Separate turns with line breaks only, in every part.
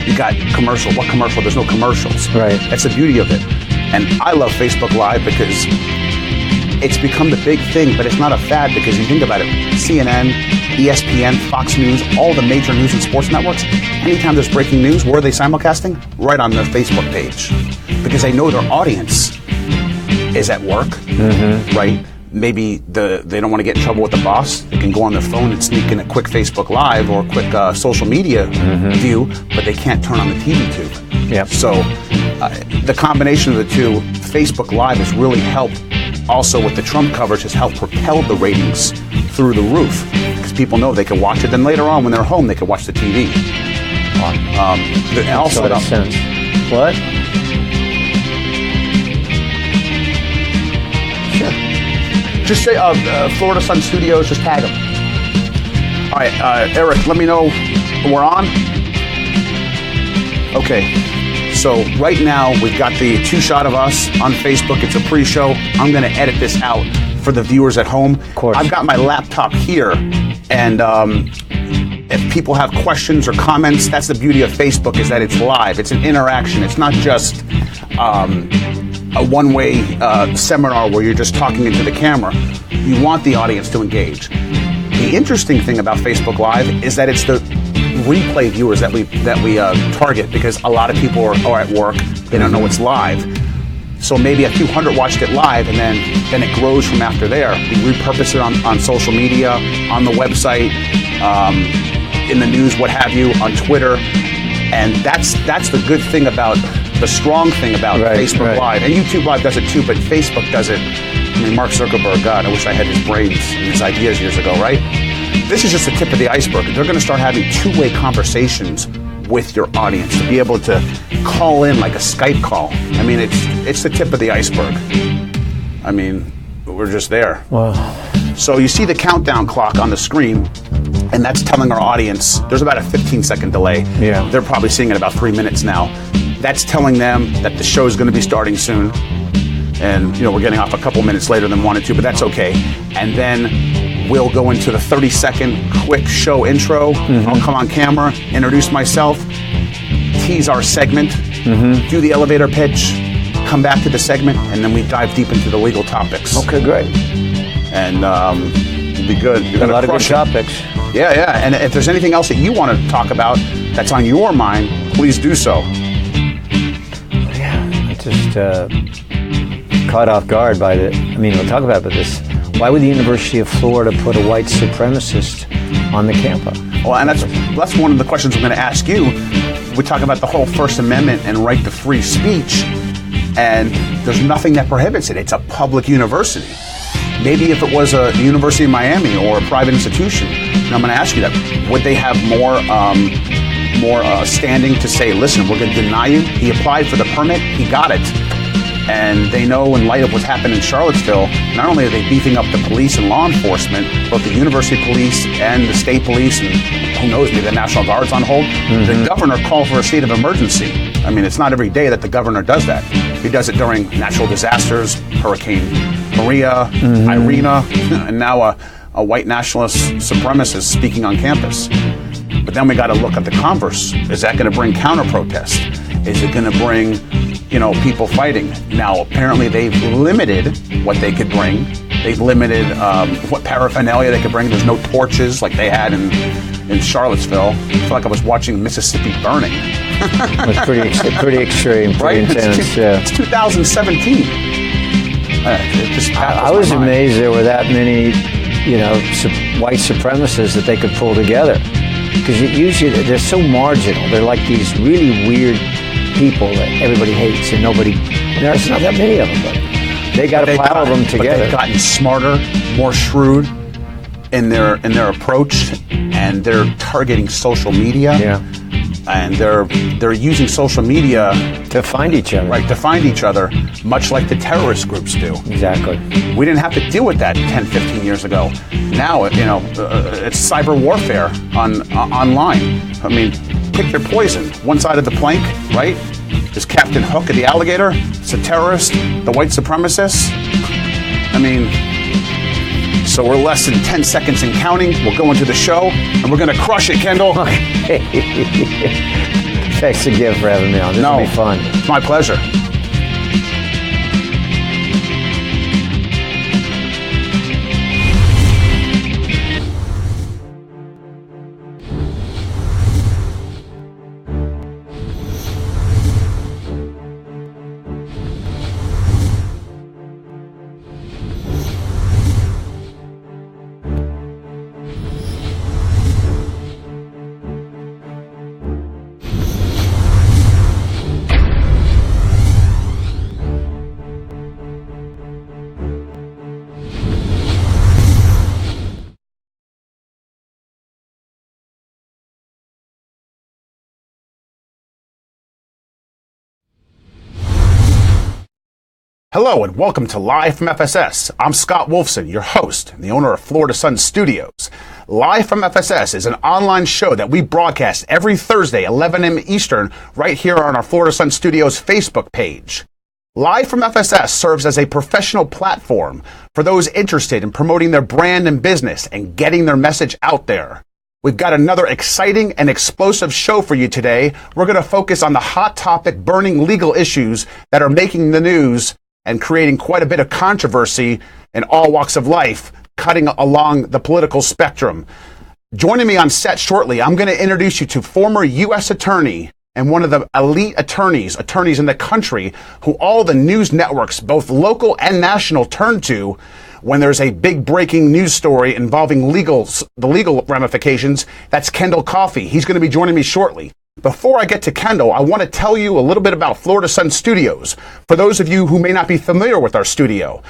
You got commercial. What commercial? There's no commercials.
Right.
That's the beauty of it. And I love Facebook Live because it's become the big thing, but it's not a fad because you think about it. CNN, ESPN, Fox News, all the major news and sports networks, anytime there's breaking news, where are they simulcasting? Right on their Facebook page. Because they know their audience is at work, right? Maybe they don't want to get in trouble with the boss. They can go on their phone and sneak in a quick Facebook Live or a quick social media view, but they can't turn on the TV tube.
Yep.
So the combination of the two, Facebook Live has really helped. Also with the Trump coverage has helped propel the ratings through the roof because people know they can watch it. Then later on when they're home, they can watch the TV. Also,
that sense. What? Sure.
Just say Florida Sun Studios. Just tag them. All right, Eric. Let me know we're on. Okay. So right now we've got the two-shot of us on Facebook. It's a pre-show. I'm going to edit this out for the viewers at home.
Of course.
I've got my laptop here, and if people have questions or comments, that's the beauty of Facebook is that it's live. It's an interaction. It's not just a one-way seminar where you're just talking into the camera. You want the audience to engage. The interesting thing about Facebook Live is that it's the replay viewers that we target because a lot of people are at work. They don't know it's live. So maybe a few hundred watched it live, and then it grows from after there. We repurpose it on social media, on the website, in the news, what have you, on Twitter. And that's the good thing about, the strong thing about Facebook Live. And YouTube Live does it too, but Facebook does it. I mean, Mark Zuckerberg, God, I wish I had his brains and his ideas years ago, right? This is just the tip of the iceberg. They're going to start having two-way conversations with your audience to be able to call in like a Skype call. I mean, it's the tip of the iceberg. I mean, we're just there.
Wow.
So you see the countdown clock on the screen, and that's telling our audience, there's about a 15-second delay.
Yeah.
They're probably seeing it about 3 minutes now. That's telling them that the show is going to be starting soon. And, we're getting off a couple minutes later than wanted to, but that's okay. And then we'll go into the 30-second quick show intro. I'll come on camera, introduce myself, tease our segment, do the elevator pitch, come back to the segment, and then we dive deep into the legal topics.
Okay, great.
And it'll be good. You're
a lot of good topics.
Yeah. And if there's anything else that you want to talk about that's on your mind, please do so.
Yeah, I just caught off guard by we'll talk about this. Why would the University of Florida put a white supremacist on the campus?
Well, and that's one of the questions I'm going to ask you. We talk about the whole First Amendment and right to free speech, and there's nothing that prohibits it. It's a public university. Maybe if it was a University of Miami or a private institution, and I'm going to ask you that, would they have more standing to say, listen, we're going to deny you? He applied for the permit, he got it. And they know in light of what's happened in Charlottesville, not only are they beefing up the police and law enforcement, but the university police and the state police and who knows, maybe the National Guard's on hold. The governor called for a state of emergency. I mean, it's not every day that the governor does that. He does it during natural disasters, Hurricane Maria, Irina, and now a white nationalist supremacist speaking on campus. But then we got to look at the converse. Is that going to bring counter-protest? Is it going to bring people fighting? Now, apparently they've limited what they could bring. They've limited what paraphernalia they could bring. There's no torches like they had in Charlottesville. I feel like I was watching Mississippi burning.
It was pretty extreme, pretty intense.
It's 2017.
I was amazed there were that many, white supremacists that they could pull together. Because usually they're so marginal. They're like these really weird people that everybody hates and there's not that many of them, but they got to pile them together.
But they've gotten smarter, more shrewd in their approach, and they're targeting social media.
Yeah.
And they're using social media
to find each other.
Right, to find each other, much like the terrorist groups do.
Exactly.
We didn't have to deal with that 10, 15 years ago. Now, it's cyber warfare online. I mean, pick your poison. One side of the plank, right, is Captain Hook of the alligator. It's a terrorist, the white supremacist. I mean, so we're less than 10 seconds and counting. We'll go into the show, and we're going to crush it, Kendall.
Okay. Thanks again for having me on. This will be fun.
It's my pleasure. Hello and welcome to Live from FSS. I'm Skott Wolfson, your host and the owner of Florida Sun Studios. Live from FSS is an online show that we broadcast every Thursday, 11 a.m. Eastern, right here on our Florida Sun Studios Facebook page. Live from FSS serves as a professional platform for those interested in promoting their brand and business and getting their message out there. We've got another exciting and explosive show for you today. We're going to focus on the hot topic burning legal issues that are making the news and creating quite a bit of controversy in all walks of life, cutting along the political spectrum. Joining me on set shortly, I'm going to introduce you to former U.S. attorney and one of the elite attorneys in the country who all the news networks, both local and national, turn to when there's a big breaking news story involving the legal ramifications. That's Kendall Coffee. He's going to be joining me shortly. Before I get to Kendall, I want to tell you a little bit about Florida Sun Studios. For those of you who may not be familiar with our studio,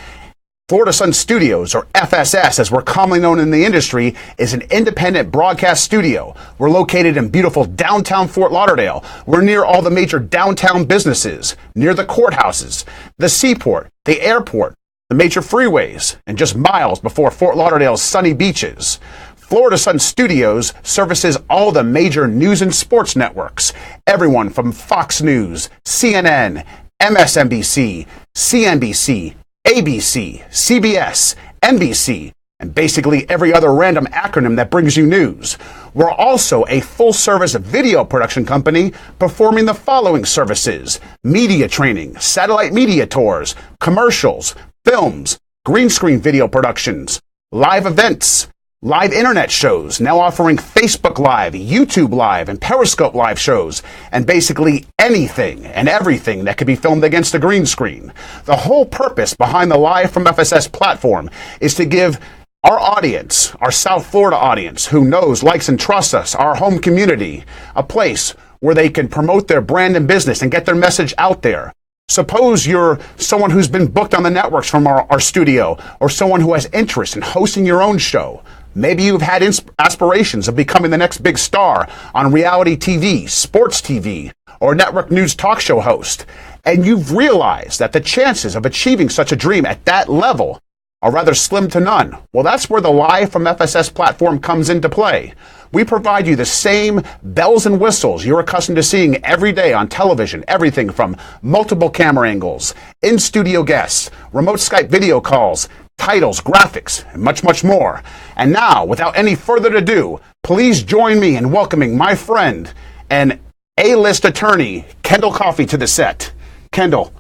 Florida Sun Studios, or FSS as we're commonly known in the industry, is an independent broadcast studio. We're located in beautiful downtown Fort Lauderdale. We're near all the major downtown businesses, near the courthouses, the seaport, the airport, the major freeways, and just miles before Fort Lauderdale's sunny beaches. Florida Sun Studios services all the major news and sports networks, everyone from Fox News, CNN, MSNBC, CNBC, ABC, CBS, NBC, and basically every other random acronym that brings you news. We're also a full-service video production company performing the following services: media training, satellite media tours, commercials, films, green screen video productions, live events, live internet shows, now offering Facebook Live, YouTube Live, and Periscope Live shows, and basically anything and everything that could be filmed against a green screen. The whole purpose behind the Live from FSS platform is to give our audience, our South Florida audience, who knows, likes, and trusts us, our home community, a place where they can promote their brand and business and get their message out there. Suppose you're someone who's been booked on the networks from our studio, or someone who has interest in hosting your own show. Maybe you've had aspirations of becoming the next big star on reality TV, sports TV, or network news talk show host, and you've realized that the chances of achieving such a dream at that level are rather slim to none. Well, that's where the Live from FSS platform comes into play. We provide you the same bells and whistles you're accustomed to seeing every day on television, everything from multiple camera angles, in-studio guests, remote Skype video calls, titles, graphics, and much, much more. And now, without any further ado, please join me in welcoming my friend and A-list attorney, Kendall Coffee, to the set. Kendall,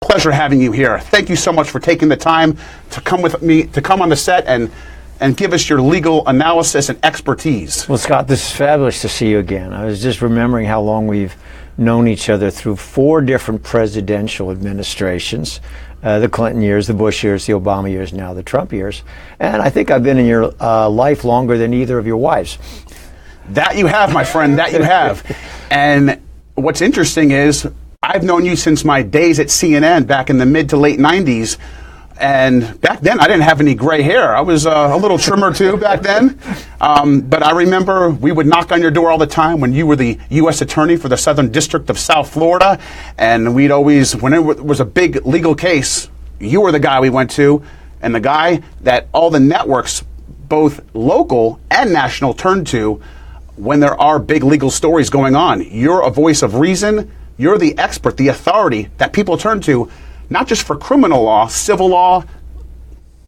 pleasure having you here. Thank you so much for taking the time to come with me, to come on the set and give us your legal analysis and expertise.
Well, Scott, this is fabulous to see you again. I was just remembering how long we've known each other through 4 different presidential administrations. The Clinton years, the Bush years, the Obama years, now the Trump years. And I think I've been in your life longer than either of your wives.
That you have, my friend, that you have. And what's interesting is I've known you since my days at CNN back in the mid to late 90s. And back then, I didn't have any gray hair. I was a little trimmer, too, back then. But I remember we would knock on your door all the time when you were the U.S. Attorney for the Southern District of South Florida. And we'd always, when it was a big legal case, you were the guy we went to, and the guy that all the networks, both local and national, turn to when there are big legal stories going on. You're a voice of reason. You're the expert, the authority that people turn to, not just for criminal law, civil law,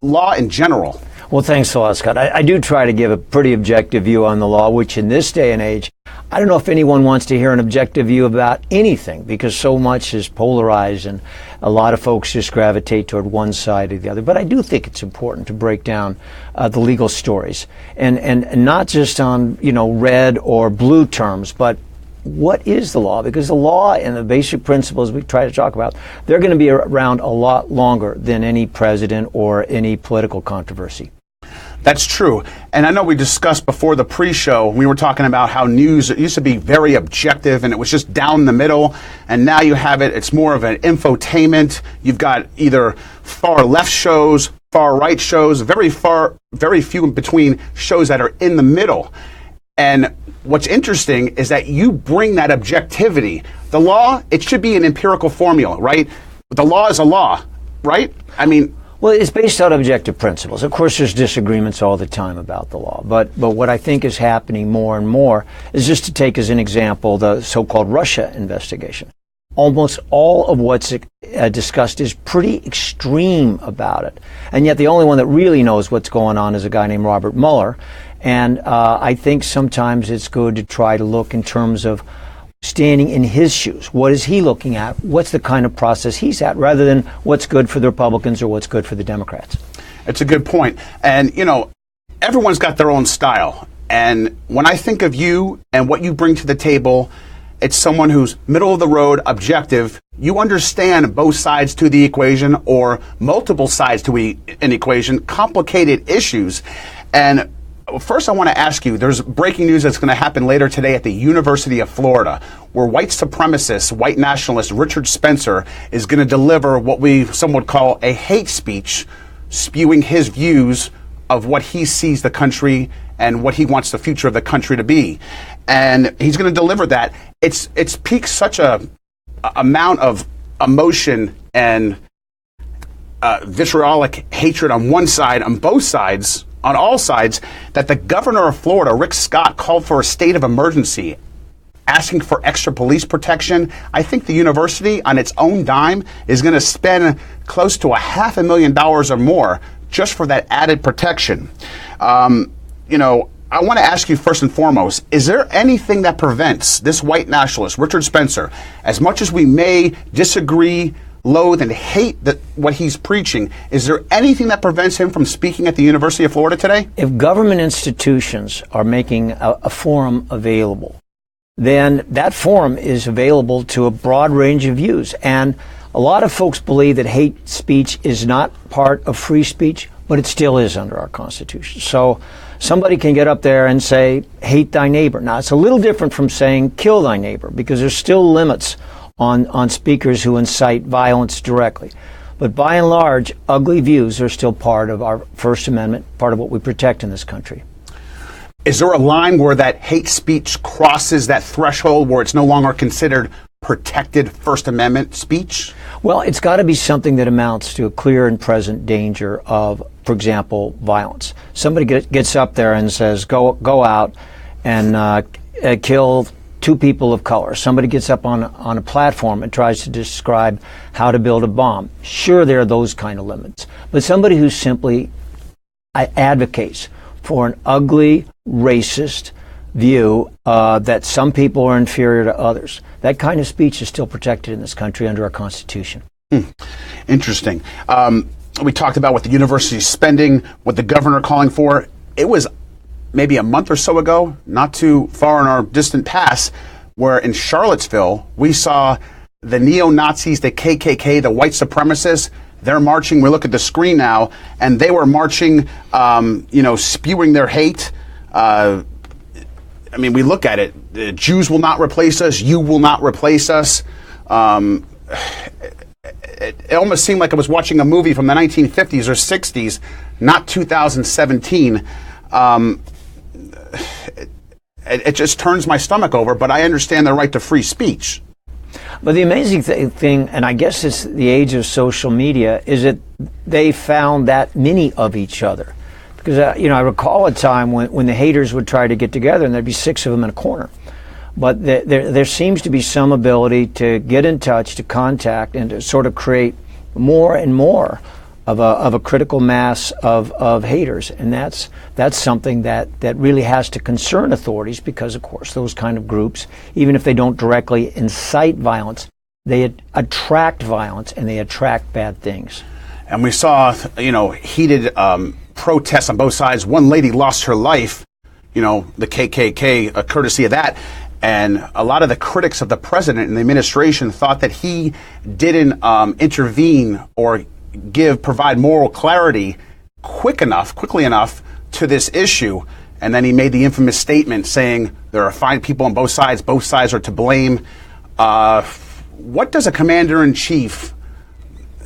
law in general.
Well, thanks a lot, Scott. I do try to give a pretty objective view on the law, which in this day and age, I don't know if anyone wants to hear an objective view about anything, because so much is polarized and a lot of folks just gravitate toward one side or the other. But I do think it's important to break down the legal stories, and not just on, red or blue terms, but what is the law? Because the law and the basic principles we try to talk about, they're going to be around a lot longer than any president or any political controversy.
That's true. And I know we discussed before the pre-show, we were talking about how news, it used to be very objective and it was just down the middle. And now you have it's more of an infotainment. You've got either far left shows, far right shows, very few in between shows that are in the middle. And what's interesting is that you bring that objectivity. The law, it should be an empirical formula, right? The law is a law, right?
Well, it's based on objective principles. Of course, there's disagreements all the time about the law. But what I think is happening more and more is, just to take as an example the so-called Russia investigation. Almost all of what's discussed is pretty extreme about it. And yet the only one that really knows what's going on is a guy named Robert Mueller. And I think sometimes it's good to try to look in terms of standing in his shoes. What is he looking at? What's the kind of process he's at, rather than what's good for the Republicans or what's good for the Democrats?
It's a good point. And, everyone's got their own style. And when I think of you and what you bring to the table, it's someone who's middle of the road, objective. You understand both sides to the equation, or multiple sides to an equation, complicated issues. And first, I want to ask you, there's breaking news that's going to happen later today at the University of Florida, where white supremacist, white nationalist Richard Spencer is going to deliver what some would call a hate speech, spewing his views of what he sees the country and what he wants the future of the country to be. And he's going to deliver that. It's piqued such a amount of emotion and vitriolic hatred on one side, on both sides, on all sides, that the governor of Florida, Rick Scott, called for a state of emergency, asking for extra police protection. I think the university, on its own dime, is going to spend close to $500,000 or more just for that added protection. I want to ask you first and foremost, is there anything that prevents this white nationalist, Richard Spencer, as much as we may disagree, loathe, and hate what he's preaching, is there anything that prevents him from speaking at the University of Florida today?
If government institutions are making a forum available, then that forum is available to a broad range of views. And a lot of folks believe that hate speech is not part of free speech, but it still is under our Constitution. So somebody can get up there and say, hate thy neighbor. Now, it's a little different from saying kill thy neighbor, because there's still limits on speakers who incite violence directly. But by and large, ugly views are still part of our First Amendment, part of what we protect in this country.
Is there a line where that hate speech crosses that threshold where it's no longer considered protected First Amendment speech?
Well, it's got to be something that amounts to a clear and present danger of, for example, violence. Somebody gets up there and says, go out and kill 2 people of color. Somebody gets up on a platform and tries to describe how to build a bomb. Sure, there are those kind of limits. But somebody who simply advocates for an ugly, racist view that some people are inferior to others, that kind of speech is still protected in this country under our Constitution.
Interesting. We talked about what the university is spending, what the governor calling for. It was maybe a month or so ago, not too far in our distant past, where in Charlottesville, we saw the neo-Nazis, the KKK, the white supremacists, they're marching. We look at the screen now, and they were marching, spewing their hate. We look at it. The Jews will not replace us. You will not replace us. It almost seemed like I was watching a movie from the 1950s or 60s, not 2017. It just turns my stomach over, but I understand the right to free speech.
But the amazing thing, and I guess it's the age of social media, is that they found that many of each other. Because, I recall a time when the haters would try to get together and there'd be 6 of them in a corner. But there seems to be some ability to get in touch, to contact, and to sort of create more and more of a critical mass of haters, and that's something that really has to concern authorities, because of course those kind of groups, even if they don't directly incite violence, they attract violence and they attract bad things.
And we saw, heated protests on both sides. One lady lost her life, the KKK, courtesy of that. And a lot of the critics of the president and the administration thought that he didn't intervene or provide moral clarity quickly enough to this issue. And then he made the infamous statement saying there are fine people on both sides are to blame. What does a commander-in-chief,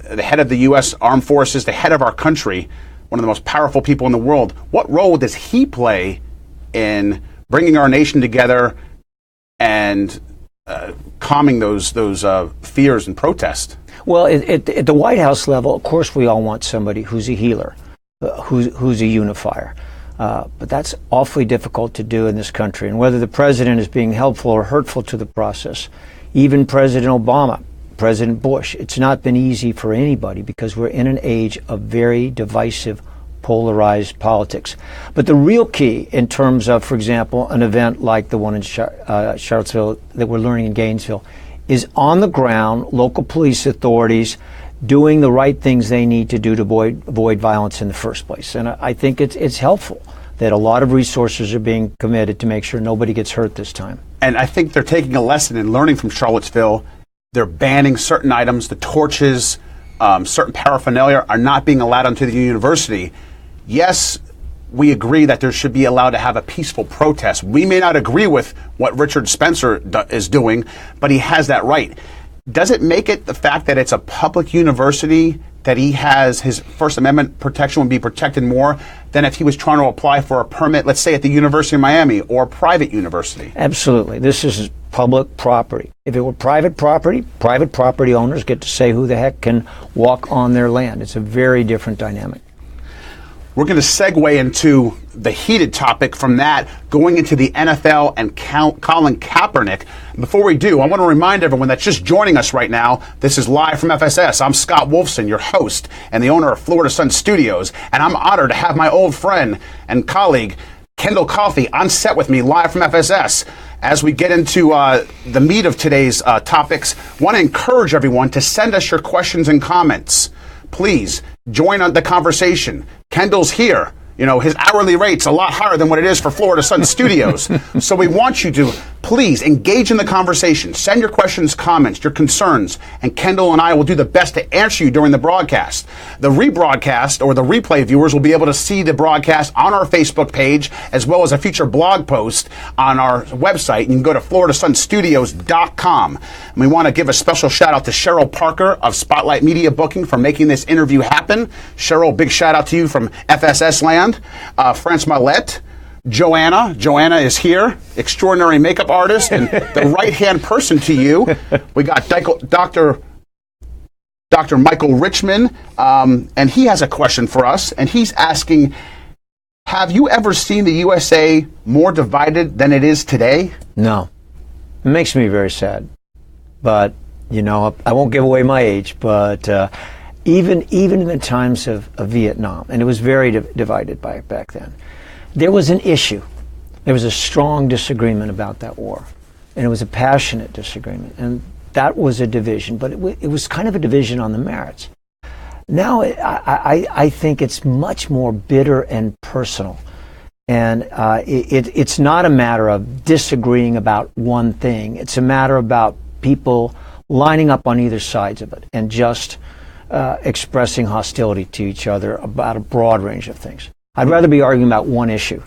the head of the U.S. Armed Forces, the head of our country, one of the most powerful people in the world, what role does he play in bringing our nation together and calming those fears and protests?
Well, at the White House level, of course, we all want somebody who's a healer, who's a unifier. But that's awfully difficult to do in this country. And whether the president is being helpful or hurtful to the process, even President Obama, President Bush, it's not been easy for anybody, because we're in an age of very divisive, polarized politics. But the real key in terms of, for example, an event like the one in Charlottesville that we're learning in Gainesville, is on the ground, local police authorities doing the right things they need to do to avoid violence in the first place. And I think it's helpful that a lot of resources are being committed to make sure nobody gets hurt this time.
And I think they're taking a lesson in learning from Charlottesville. They're banning certain items, the torches, certain paraphernalia are not being allowed onto the university. Yes, we agree that there should be allowed to have a peaceful protest. We may not agree with what Richard Spencer is doing, but he has that right. Does it make it the fact that it's a public university that he has his First Amendment protection would be protected more than if he was trying to apply for a permit, let's say at the University of Miami or a private university?
Absolutely. This is public property. If it were private property owners get to say who the heck can walk on their land. It's a very different dynamic.
We're going to segue into the heated topic from that, going into the NFL and Colin Kaepernick. Before we do, I want to remind everyone that's just joining us right now, this is live from FSS. I'm Scott Wolfson, your host and the owner of Florida Sun Studios, and I'm honored to have my old friend and colleague, Kendall Coffee, on set with me live from FSS. As we get into the meat of today's topics, I want to encourage everyone to send us your questions and comments. Please join on the conversation. Kendall's here. His hourly rate's a lot higher than what it is for Florida Sun Studios. So we want you to please engage in the conversation. Send your questions, comments, your concerns, and Kendall and I will do the best to answer you during the broadcast. The rebroadcast or the replay viewers will be able to see the broadcast on our Facebook page, as well as a future blog post on our website. You can go to floridasunstudios.com. And we want to give a special shout out to Cheryl Parker of Spotlight Media Booking for making this interview happen. Cheryl, big shout out to you from FSS land. France Mallette, Joanna is here, extraordinary makeup artist and the right-hand person to you. We got Dr. Michael Richmond, and he has a question for us, and he's asking, have you ever seen the USA more divided than it is today?
No. It makes me very sad. But, I won't give away my age, but even in the times of Vietnam, and it was very divided back then, there was an issue. There was a strong disagreement about that war, and it was a passionate disagreement, and that was a division, but it was kind of a division on the merits. Now I think it's much more bitter and personal, and it's not a matter of disagreeing about one thing. It's a matter about people lining up on either sides of it and just expressing hostility to each other about a broad range of things. I'd rather be arguing about one issue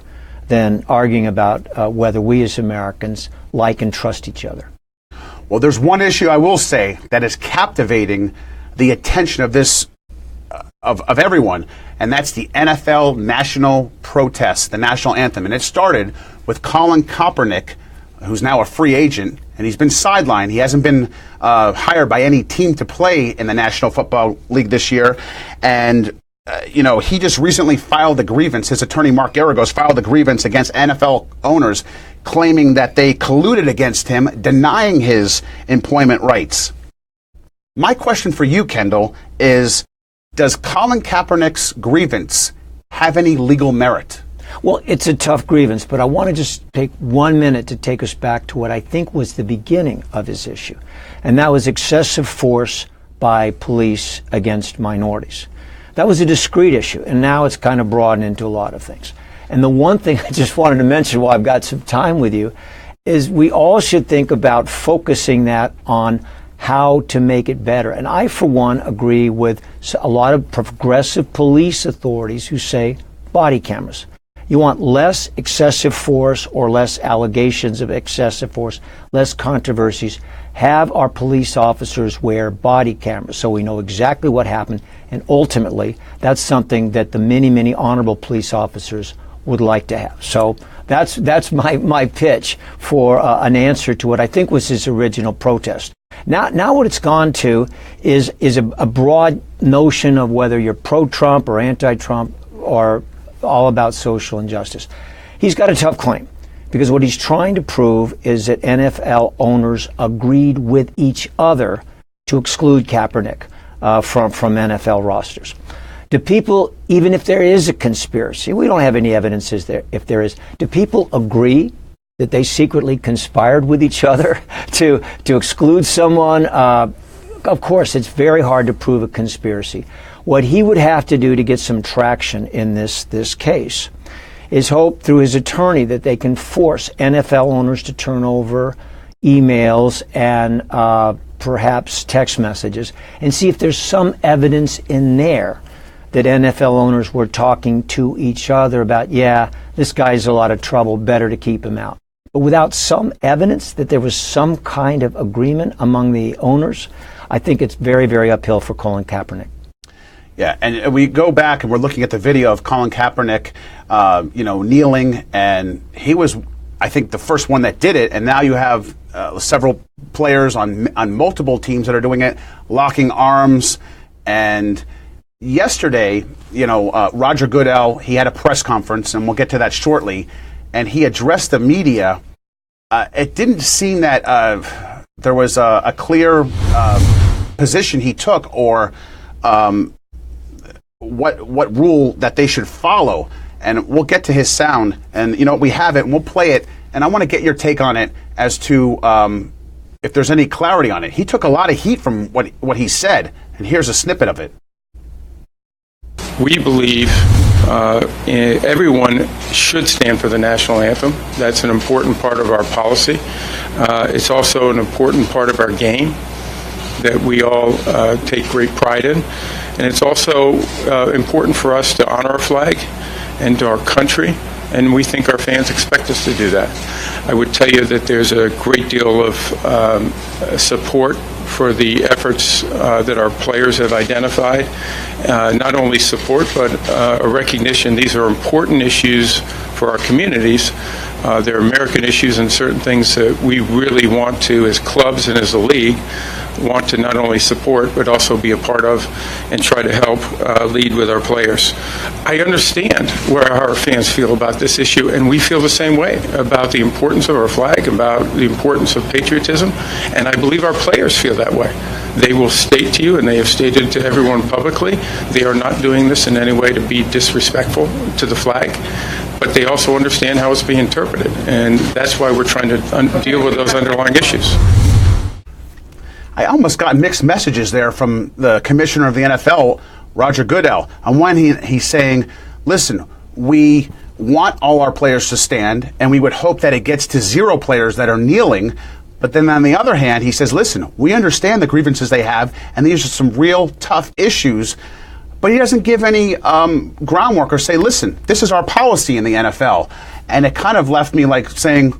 than arguing about whether we as Americans like and trust each other.
Well, there's one issue I will say that is captivating the attention of this of everyone, and that's the NFL national protest, the national anthem. And it started with Colin Kaepernick, who's now a free agent, and he's been sidelined. He hasn't been hired by any team to play in the National Football League this year. And, he just recently filed a grievance. His attorney, Mark Garagos, filed a grievance against NFL owners, claiming that they colluded against him, denying his employment rights. My question for you, Kendall, is Does Colin Kaepernick's grievance have any legal merit?
Well, it's a tough grievance, but I want to just take 1 minute to take us back to what I think was the beginning of his issue, and that was excessive force by police against minorities. That was a discrete issue, and now it's kind of broadened into a lot of things. And the one thing I just wanted to mention while I've got some time with you is we all should think about focusing that on how to make it better. And I, for one, agree with a lot of progressive police authorities who say body cameras. You want less excessive force or less allegations of excessive force, less controversies. Have our police officers wear body cameras so we know exactly what happened. And ultimately, that's something that the many, many honorable police officers would like to have. So that's my pitch for an answer to what I think was his original protest. Now what it's gone to is a broad notion of whether you're pro-Trump or anti-Trump or all about social injustice. He's got a tough claim because what he's trying to prove is that NFL owners agreed with each other to exclude Kaepernick from NFL rosters. Do people, even if there is a conspiracy, we don't have any evidence if there is, do people agree that they secretly conspired with each other to exclude someone? Of course, it's very hard to prove a conspiracy. What he would have to do to get some traction in this case is hope through his attorney that they can force NFL owners to turn over emails and perhaps text messages and see if there's some evidence in there that NFL owners were talking to each other about, yeah, this guy's a lot of trouble, better to keep him out. But without some evidence that there was some kind of agreement among the owners, I think it's very, very uphill for Colin Kaepernick.
Yeah, and we go back and we're looking at the video of Colin Kaepernick, kneeling, and he was, I think, the first one that did it. And now you have several players on multiple teams that are doing it, locking arms. And yesterday, Roger Goodell, he had a press conference, and we'll get to that shortly, and he addressed the media. It didn't seem that there was a clear position he took or what rule that they should follow. And we'll get to his sound, and we have it, and we'll play it. And I want to get your take on it as to if there's any clarity on it. He took a lot of heat from what he said, and here's a snippet of it.
We believe everyone should stand for the national anthem. That's an important part of our policy. It's also an important part of our game that we all take great pride in. And it's also important for us to honor our flag and to our country, and we think our fans expect us to do that. I would tell you that there's a great deal of support for the efforts that our players have identified. Not only support, but a recognition these are important issues for our communities. They're American issues and certain things that we really want to, as clubs and as a league, want to not only support but also be a part of and try to help lead with our players. I understand where our fans feel about this issue, and we feel the same way about the importance of our flag, about the importance of patriotism, and I believe our players feel that way. They will state to you, and they have stated to everyone publicly, they are not doing this in any way to be disrespectful to the flag, but they also understand how it's being interpreted, and that's why we're trying to deal with those underlying issues.
I almost got mixed messages there from the commissioner of the NFL, Roger Goodell. On one hand, he's saying, listen, we want all our players to stand, and we would hope that it gets to 0 players that are kneeling. But then on the other hand, he says, listen, we understand the grievances they have, and these are some real tough issues. But he doesn't give any groundwork or say, listen, this is our policy in the NFL. And it kind of left me like saying,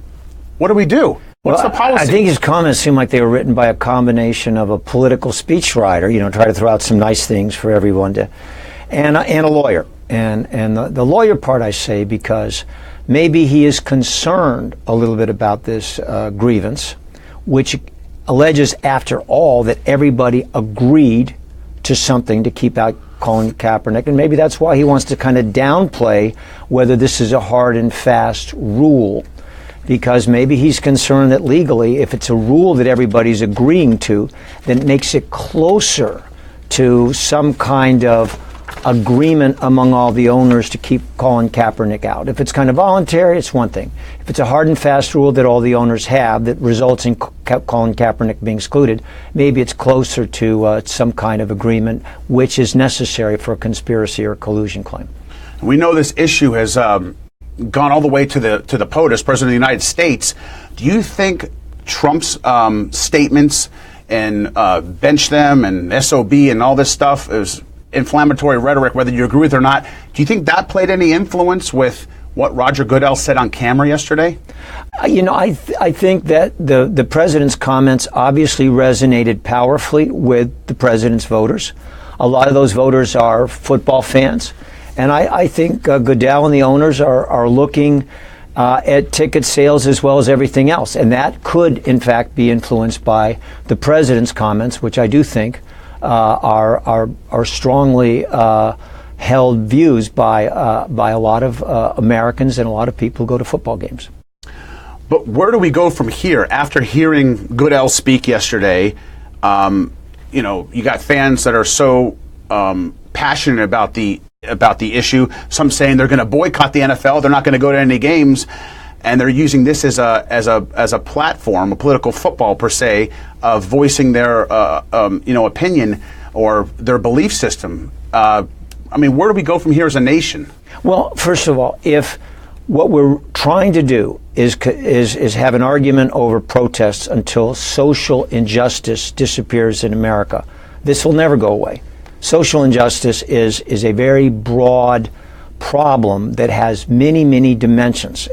what do we do? What's the policy?
I think his comments seem like they were written by a combination of a political speechwriter, try to throw out some nice things for everyone to, and a lawyer. And the lawyer part I say because maybe he is concerned a little bit about this grievance, which alleges, after all, that everybody agreed to something to keep out Colin Kaepernick, and maybe that's why he wants to kind of downplay whether this is a hard and fast rule. Because maybe he's concerned that legally, if it's a rule that everybody's agreeing to, then it makes it closer to some kind of agreement among all the owners to keep Colin Kaepernick out. If it's kind of voluntary, it's one thing. If it's a hard and fast rule that all the owners have that results in Colin Kaepernick being excluded, maybe it's closer to some kind of agreement which is necessary for a conspiracy or collusion claim.
We know this issue has gone all the way to the POTUS, President of the United States. Do you think Trump's statements and bench them and SOB and all this stuff is inflammatory rhetoric, whether you agree with it or not? Do you think that played any influence with what Roger Goodell said on camera yesterday?
I think that the president's comments obviously resonated powerfully with the president's voters. A lot of those voters are football fans. And I think Goodell and the owners are looking at ticket sales as well as everything else. And that could, in fact, be influenced by the president's comments, which I do think are strongly held views by a lot of Americans and a lot of people who go to football games.
But where do we go from here? After hearing Goodell speak yesterday, you got fans that are so passionate about the issue. Some saying they're going to boycott the NFL. They're not going to go to any games, and they're using this as a platform, a political football per se, of voicing their opinion or their belief system. Where do we go from here as a nation?
Well, first of all, if what we're trying to do is have an argument over protests until social injustice disappears in America, this will never go away. Social injustice is a very broad problem that has many, many dimensions.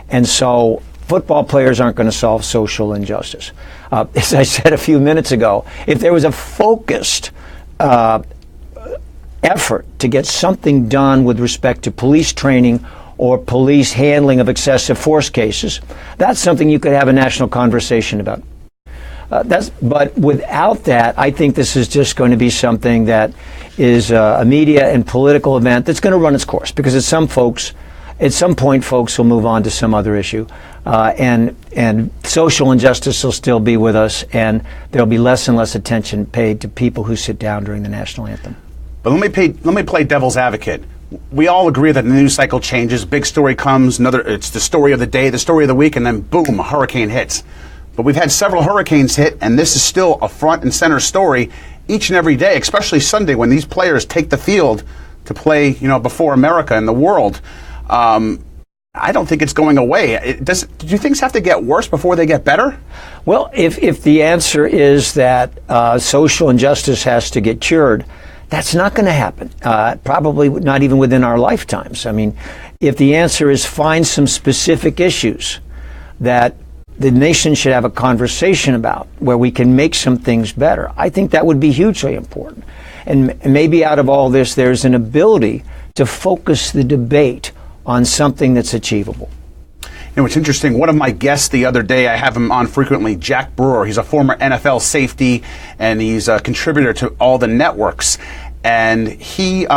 And so football players aren't going to solve social injustice. As I said a few minutes ago, if there was a focused effort to get something done with respect to police training or police handling of excessive force cases, that's something you could have a national conversation about. But without that, I think this is just going to be something that is a media and political event that's going to run its course, because at some point, folks will move on to some other issue, and social injustice will still be with us, and there'll be less and less attention paid to people who sit down during the national anthem.
But let me play devil's advocate. We all agree that the news cycle changes. Big story comes, it's the story of the day, the story of the week, and then boom, a hurricane hits. But we've had several hurricanes hit, and this is still a front and center story each and every day, especially Sunday when these players take the field to play, before America and the world. I don't think it's going away. Do you think things have to get worse before they get better?
Well, if the answer is that social injustice has to get cured, that's not going to happen. Probably not even within our lifetimes. I mean, if the answer is find some specific issues that the nation should have a conversation about where we can make some things better, I think that would be hugely important. And maybe out of all this, there's an ability to focus the debate on something that's achievable.
It's interesting. One of my guests the other day, I have him on frequently, Jack Brewer. He's a former NFL safety, and he's a contributor to all the networks. And he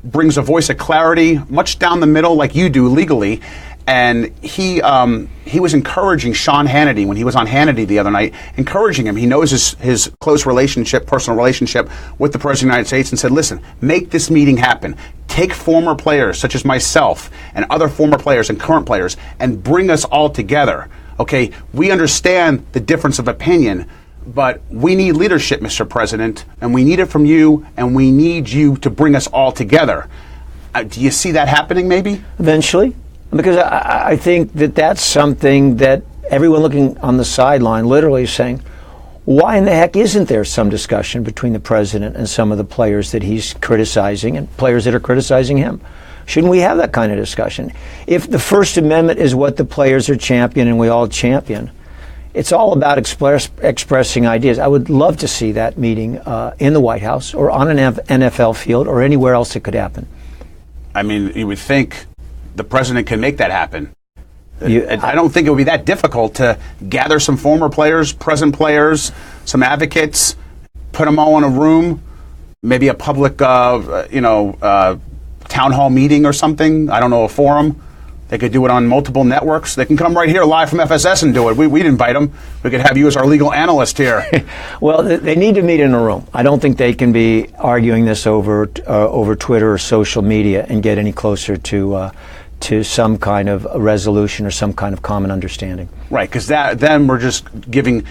brings a voice of clarity, much down the middle, like you do legally. And he was encouraging Sean Hannity when he was on Hannity the other night, encouraging him. He knows his close relationship, personal relationship with the President of the United States, and said, listen, make this meeting happen. Take former players such as myself and other former players and current players and bring us all together. Okay, we understand the difference of opinion, but we need leadership, Mr. President, and we need it from you, and we need you to bring us all together. Do you see that happening maybe?
Eventually. Because I think that's something that everyone looking on the sideline literally is saying, why in the heck isn't there some discussion between the president and some of the players that he's criticizing and players that are criticizing him? Shouldn't we have that kind of discussion? If the First Amendment is what the players are championing and we all champion, it's all about expressing ideas. I would love to see that meeting in the White House or on an NFL field or anywhere else it could happen.
I mean, you would think the president can make that happen. I don't think it would be that difficult to gather some former players, present players, some advocates, put them all in a room, maybe a public, town hall meeting or something. I don't know, a forum. They could do it on multiple networks. They can come right here live from FSS and do it. We'd invite them. We could have you as our legal analyst here.
Well, they need to meet in a room. I don't think they can be arguing this over Twitter or social media and get any closer to some kind of a resolution or some kind of common understanding.
Right, because then we're just giving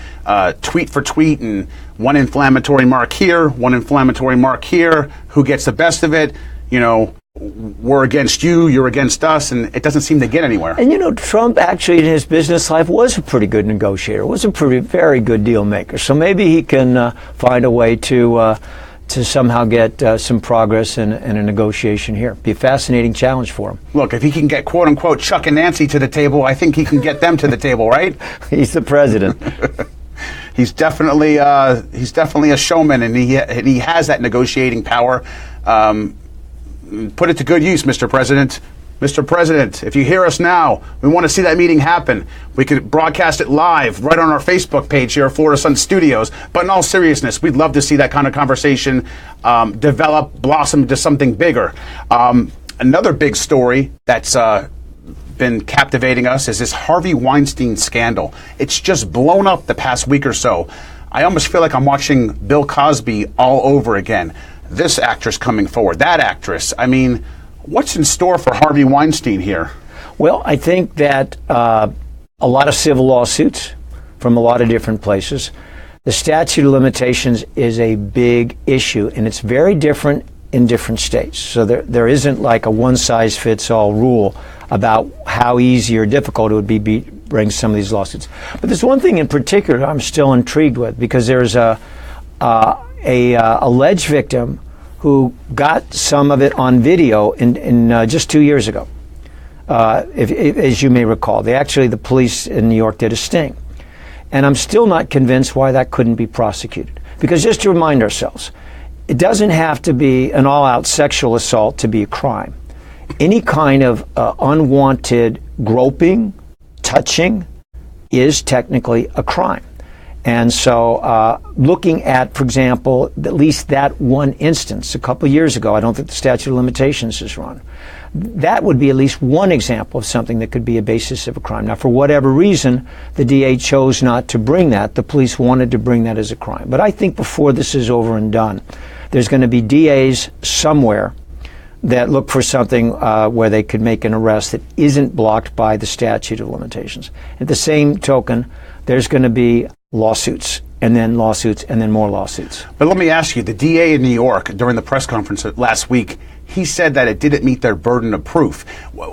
tweet for tweet and one inflammatory mark here, one inflammatory mark here. Who gets the best of it? You know, we're against you, you're against us, and it doesn't seem to get anywhere.
And you know, Trump actually in his business life was a pretty good negotiator, was a very good deal maker. So maybe he can find a way to somehow get some progress in a negotiation here. Be a fascinating challenge for him. Look,
if he can get quote unquote Chuck and Nancy to the table, I think he can get them to the table, right?
He's the president.
He's definitely a showman, and he has that negotiating power. Put it to good use, Mr. President. Mr. President, if you hear us now, we want to see that meeting happen. We could broadcast it live right on our Facebook page here at Florida Sun Studios. But in all seriousness, we'd love to see that kind of conversation develop, blossom into something bigger. Another big story that's been captivating us is this Harvey Weinstein scandal. It's just blown up the past week or so. I almost feel like I'm watching Bill Cosby all over again. This actress coming forward, that actress. I mean, what's in store for Harvey Weinstein here?
Well, I think that a lot of civil lawsuits from a lot of different places. The statute of limitations is a big issue, and it's very different in different states. So there isn't like a one-size-fits-all rule about how easy or difficult it would be bring some of these lawsuits. But there's one thing in particular I'm still intrigued with, because there's a alleged victim who got some of it on video in just 2 years ago, as you may recall. The police in New York did a sting. And I'm still not convinced why that couldn't be prosecuted. Because just to remind ourselves, it doesn't have to be an all-out sexual assault to be a crime. Any kind of unwanted groping, touching, is technically a crime. And so looking at, for example, at least that one instance a couple of years ago, I don't think the statute of limitations is run. That would be at least one example of something that could be a basis of a crime. Now, for whatever reason, the DA chose not to bring that. The police wanted to bring that as a crime. But I think before this is over and done, there's going to be DAs somewhere that look for something where they could make an arrest that isn't blocked by the statute of limitations. At the same token, there's going to be lawsuits, and then more lawsuits.
But let me ask you, the DA in New York, during the press conference last week, he said that it didn't meet their burden of proof.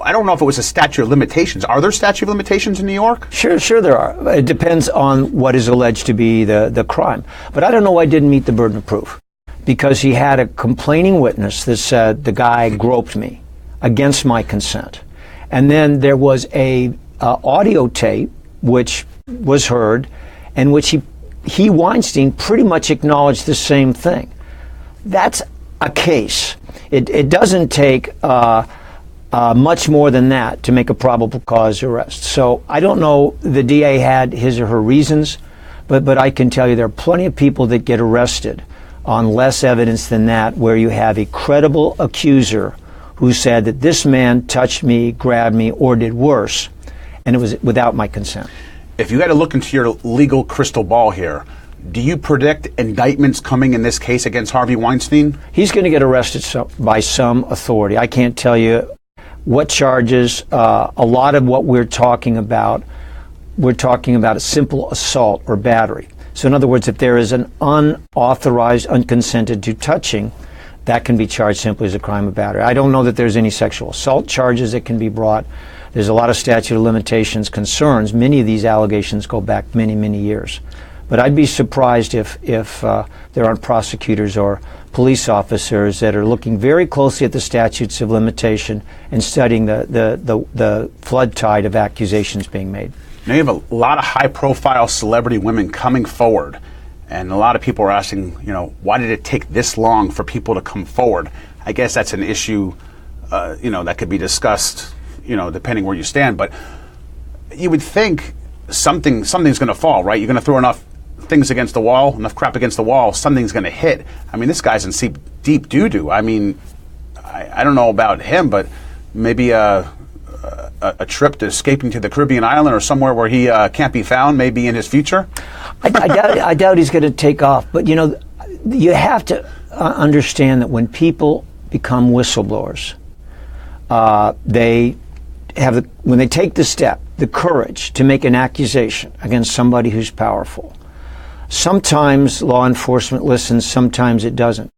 I don't know if it was a statute of limitations. Are there statute of limitations in New York?
Sure there are. It depends on what is alleged to be the crime. But I don't know why it didn't meet the burden of proof. Because he had a complaining witness that said the guy groped me against my consent. And then there was a audio tape which was heard, in which he Weinstein pretty much acknowledged the same thing. That's a case. It doesn't take much more than that to make a probable cause arrest. So I don't know the DA had his or her reasons, but I can tell you there are plenty of people that get arrested on less evidence than that, where you have a credible accuser who said that this man touched me, grabbed me, or did worse, and it was without my consent.
If you had to look into your legal crystal ball here, do you predict indictments coming in this case against Harvey Weinstein?
He's going to get arrested by some authority. I can't tell you what charges. A lot of what we're talking about a simple assault or battery. So in other words, if there is an unauthorized, unconsented to touching, that can be charged simply as a crime of battery. I don't know that there's any sexual assault charges that can be brought. There's a lot of statute of limitations concerns. Many of these allegations go back many, many years. But I'd be surprised if there aren't prosecutors or police officers that are looking very closely at the statutes of limitation and studying the flood tide of accusations being made.
Now you have a lot of high-profile celebrity women coming forward, and a lot of people are asking, why did it take this long for people to come forward? I guess that's an issue, that could be discussed, depending where you stand. But you would think something's going to fall, right? You're going to throw enough things against the wall, enough crap against the wall, something's going to hit. I mean, this guy's in deep doo-doo. I mean, I don't know about him, but maybe a trip to escaping to the Caribbean island or somewhere where he can't be found, maybe in his future?
I doubt he's going to take off. But, you know, you have to understand that when people become whistleblowers, when they take the step, the courage to make an accusation against somebody who's powerful, sometimes law enforcement listens, sometimes it doesn't.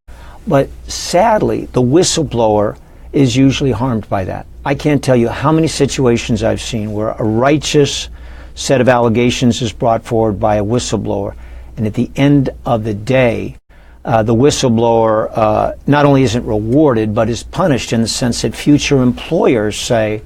But sadly, the whistleblower is usually harmed by that. I can't tell you how many situations I've seen where a righteous set of allegations is brought forward by a whistleblower, and at the end of the day, the whistleblower not only isn't rewarded, but is punished in the sense that future employers say,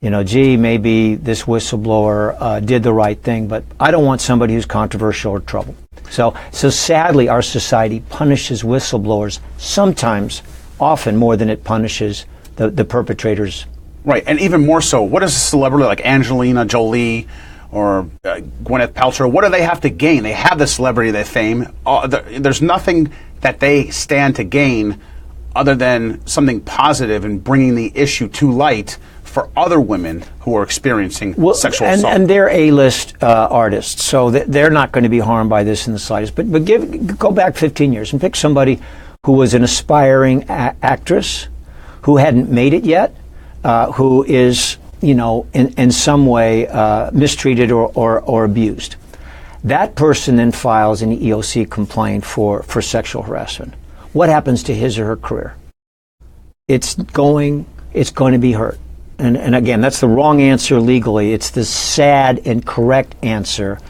you know, gee, maybe this whistleblower did the right thing, but I don't want somebody who's controversial or trouble. So sadly, our society punishes whistleblowers sometimes, often more than it punishes the perpetrators.
Right, and even more so, what does a celebrity like Angelina Jolie or Gwyneth Paltrow, what do they have to gain? They have the celebrity, the fame. There's nothing that they stand to gain other than something positive in bringing the issue to light for other women who are experiencing sexual assault. And
they're A-list artists, so they're not going to be harmed by this in the slightest. But go back 15 years and pick somebody who was an aspiring actress, who hadn't made it yet, who is, you know, in some way mistreated or abused. That person then files an EOC complaint for sexual harassment. What happens to his or her career? It's going to be hurt. And again, that's the wrong answer legally. It's the sad and correct answer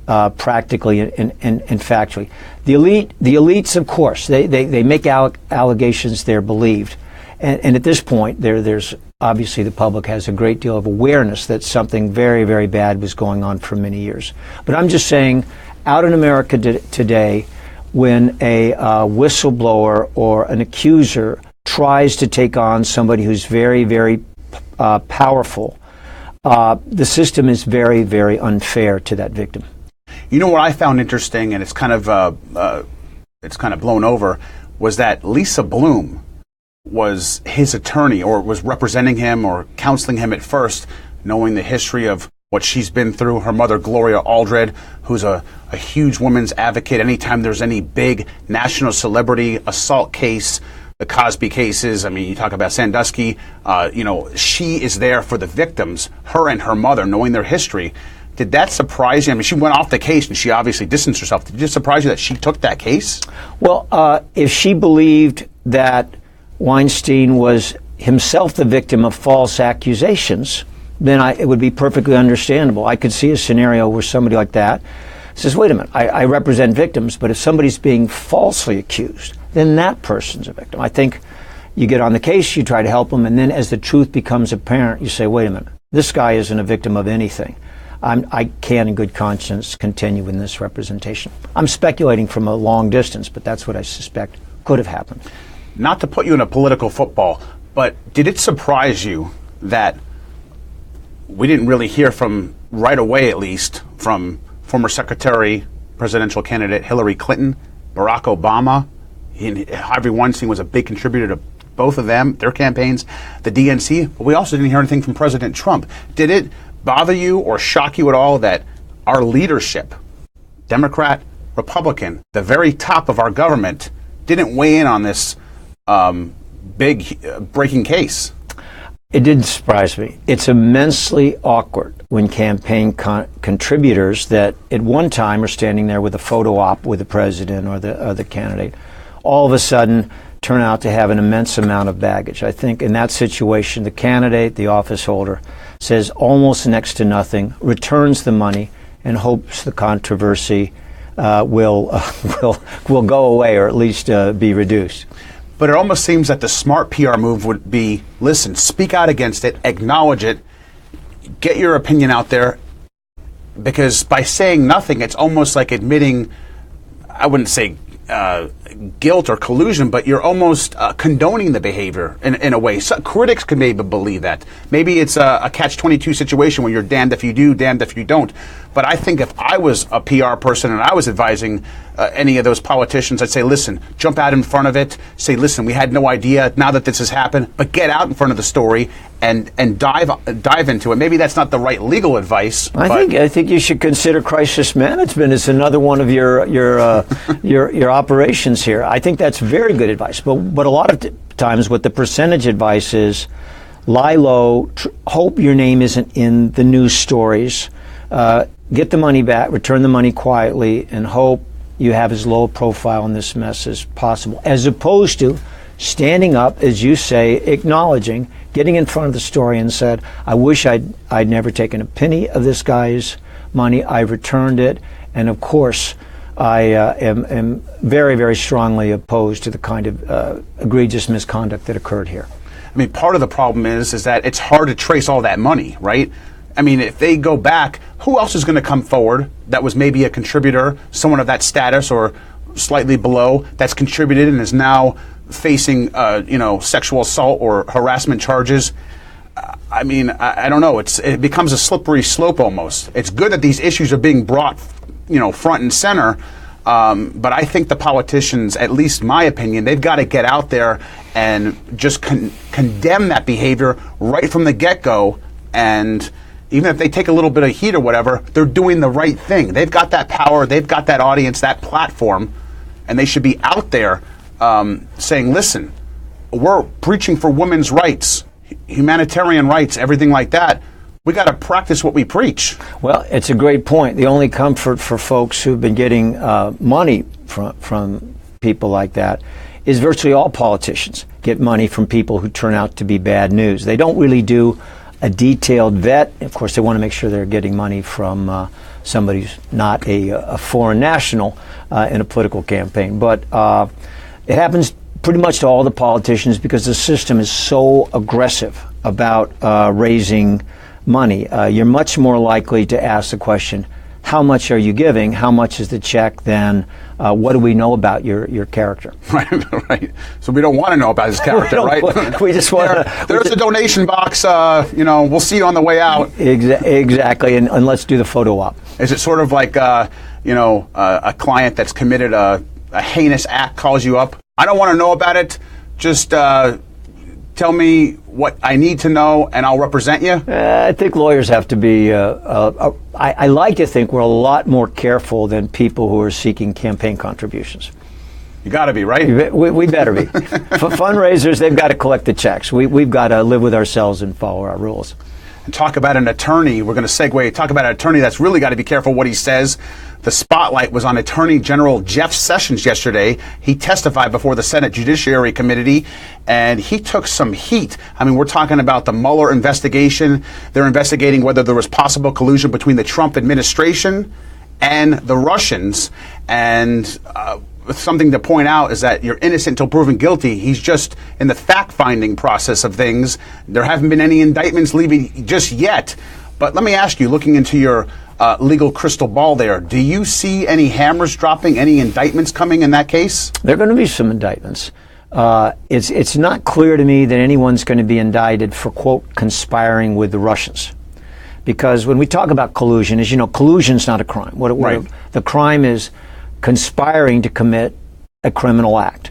practically and factually. The elites, of course, they make allegations they're believed. And at this point, there's obviously the public has a great deal of awareness that something very, very bad was going on for many years. But I'm just saying, out in America today, when a whistleblower or an accuser tries to take on somebody who's very, very powerful, the system is very, very unfair to that victim.
You know what I found interesting, and it's kind of blown over, was that Lisa Bloom was his attorney, or was representing him or counseling him at first, knowing the history of what she's been through. Her mother, Gloria Aldred, who's a huge women's advocate. Anytime there's any big national celebrity assault case, the Cosby cases, I mean, you talk about Sandusky, you know, she is there for the victims, her and her mother, knowing their history. Did that surprise you? I mean, she went off the case and she obviously distanced herself. Did it surprise you that she took that case?
Well, if she believed that Weinstein was himself the victim of false accusations, then it would be perfectly understandable. I could see a scenario where somebody like that says, wait a minute, I represent victims, but if somebody's being falsely accused, then that person's a victim. I think you get on the case, you try to help them, and then as the truth becomes apparent, you say, wait a minute, this guy isn't a victim of anything. I can, in good conscience, continue in this representation. I'm speculating from a long distance, but that's what I suspect could have happened.
Not to put you in a political football, but did it surprise you that we didn't really hear from, right away at least, from former Secretary, presidential candidate Hillary Clinton, Barack Obama? Harvey Weinstein was a big contributor to both of them, their campaigns, the DNC, but we also didn't hear anything from President Trump. Did it bother you or shock you at all that our leadership, Democrat, Republican, the very top of our government, didn't weigh in on this big breaking case?
It didn't surprise me. It's immensely awkward when campaign contributors that at one time are standing there with a photo op with the president or the candidate, all of a sudden turn out to have an immense amount of baggage. I think in that situation, the candidate, the office holder, says almost next to nothing, returns the money, and hopes the controversy will go away or at least be reduced.
But it almost seems that the smart PR move would be, listen, speak out against it, acknowledge it, get your opinion out there, because by saying nothing, it's almost like admitting, I wouldn't say guilt or collusion, but you're almost condoning the behavior in a way. So critics can maybe believe that. Maybe it's a catch-22 situation where you're damned if you do, damned if you don't. But I think if I was a PR person and I was advising any of those politicians, I'd say, listen, jump out in front of it. Say, listen, we had no idea now that this has happened, but get out in front of the story and dive into it. Maybe that's not the right legal advice.
I think you should consider crisis management as another one of your operations here. I think that's very good advice. But a lot of times, what the percentage advice is, lie low, hope your name isn't in the news stories, get the money back, return the money quietly, and hope you have as low a profile in this mess as possible, as opposed to standing up, as you say, acknowledging, getting in front of the story and said, I wish I'd never taken a penny of this guy's money. I returned it. And of course, I am very, very strongly opposed to the kind of egregious misconduct that occurred here.
I mean, part of the problem is that it's hard to trace all that money, right? I mean, if they go back, who else is going to come forward that was maybe a contributor, someone of that status or slightly below, that's contributed and is now facing, sexual assault or harassment charges? I mean, I don't know. It becomes a slippery slope almost. It's good that these issues are being brought, front and center. But I think the politicians, at least my opinion, they've got to get out there and just condemn that behavior right from the get-go. And even if they take a little bit of heat or whatever, they're doing the right thing. They've got that power, they've got that audience, that platform, and they should be out there saying, listen, we're preaching for women's rights, humanitarian rights, everything like that. We got to practice what we preach.
Well, it's a great point. The only comfort for folks who've been getting money from people like that is virtually all politicians get money from people who turn out to be bad news. They don't really do a detailed vet. Of course, they want to make sure they're getting money from somebody who's not a foreign national in a political campaign. But it happens pretty much to all the politicians because the system is so aggressive about raising money. You're much more likely to ask the question, how much are you giving? How much is the check? Than what do we know about your character?
Right. So we don't want to know about his character, right?
We just want to.
There's a donation box. We'll see you on the way out.
Exactly, and let's do the photo op.
Is it sort of like a client that's committed a heinous act calls you up? I don't want to know about it. Just tell me what I need to know, and I'll represent you?
I think lawyers have to be, I like to think we're a lot more careful than people who are seeking campaign contributions.
You got to be, right?
We better be. For fundraisers, they've got to collect the checks. We've got to live with ourselves and follow our rules.
And talk about an attorney. We're going to segue. Talk about an attorney that's really got to be careful what he says. The spotlight was on Attorney General Jeff Sessions yesterday. He testified before the Senate Judiciary Committee, and he took some heat. I mean, we're talking about the Mueller investigation. They're investigating whether there was possible collusion between the Trump administration and the Russians. And something to point out is that you're innocent until proven guilty. He's just in the fact-finding process of things. There haven't been any indictments leaving just yet. But let me ask you, looking into your legal crystal ball there, do you see any hammers dropping, any indictments coming in that case?
There are going to be some indictments. It's not clear to me that anyone's going to be indicted for, quote, conspiring with the Russians. Because when we talk about collusion, as you know, collusion's not a crime. The crime is conspiring to commit a criminal act.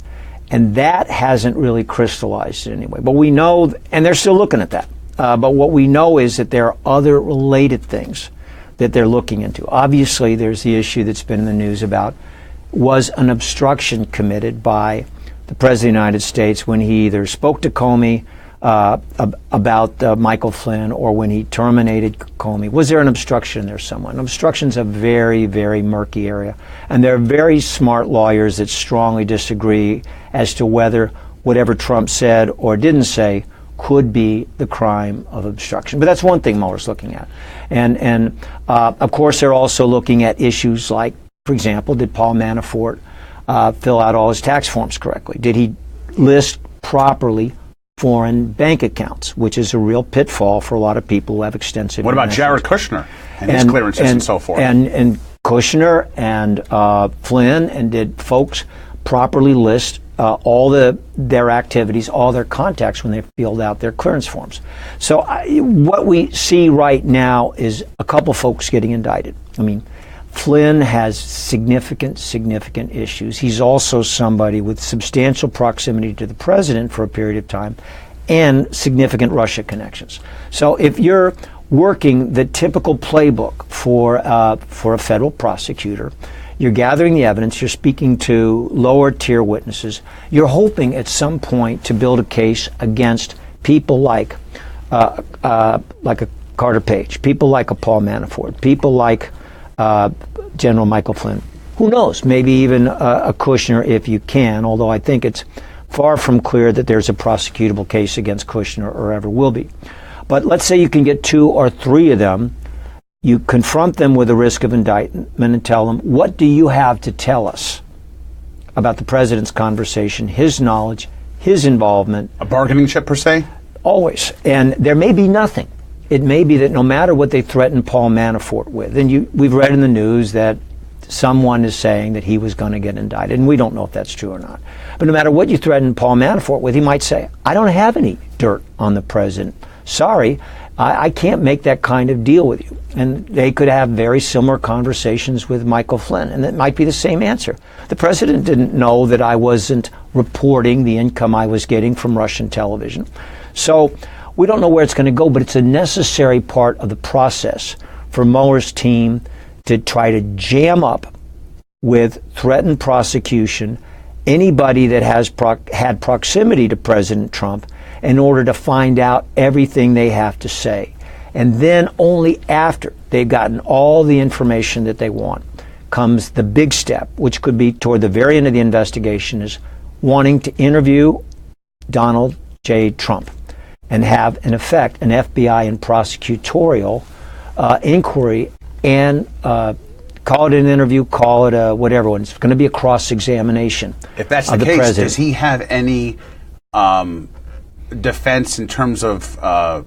And that hasn't really crystallized in any way. But we know, and they're still looking at that. But what we know is that there are other related things that they're looking into. Obviously, there's the issue that's been in the news about, was an obstruction committed by the President of the United States when he either spoke to Comey about Michael Flynn or when he terminated Comey? Was there an obstruction there somewhere? And obstruction's a very, very murky area. And there are very smart lawyers that strongly disagree as to whether whatever Trump said or didn't say could be the crime of obstruction. But that's one thing Mueller's looking at. And of course, they're also looking at issues like, for example, did Paul Manafort fill out all his tax forms correctly? Did he list properly foreign bank accounts, which is a real pitfall for a lot of people who have extensive...
What about Jared Kushner and his clearances and so forth?
And Kushner and Flynn, and did folks properly list all their activities, all their contacts when they filled out their clearance forms. So what we see right now is a couple folks getting indicted. I mean, Flynn has significant issues. He's also somebody with substantial proximity to the president for a period of time and significant Russia connections. So if you're working the typical playbook for a federal prosecutor, you're gathering the evidence, you're speaking to lower tier witnesses, you're hoping at some point to build a case against people like a Carter Page, people like a Paul Manafort, people like General Michael Flynn. Who knows, maybe even a Kushner if you can, although I think it's far from clear that there's a prosecutable case against Kushner or ever will be. But let's say you can get 2 or 3 of them. You confront them with the risk of indictment and tell them, what do you have to tell us about the president's conversation, his knowledge, his involvement?
A bargaining chip, per se?
Always. And there may be nothing. It may be that no matter what they threaten Paul Manafort with, and we've read in the news that someone is saying that he was going to get indicted, and we don't know if that's true or not. But no matter what you threaten Paul Manafort with, he might say, I don't have any dirt on the president. Sorry, I can't make that kind of deal with you. And they could have very similar conversations with Michael Flynn, and it might be the same answer. The president didn't know that I wasn't reporting the income I was getting from Russian television. So we don't know where it's going to go, but it's a necessary part of the process for Mueller's team to try to jam up with threatened prosecution anybody that has had proximity to President Trump in order to find out everything they have to say. And then only after they've gotten all the information that they want comes the big step, which could be toward the very end of the investigation, is wanting to interview Donald J. Trump and have, in effect, an FBI and prosecutorial inquiry and call it an interview, call it a whatever. It's going to be a cross-examination.
If that's the case, does he have any defense in terms of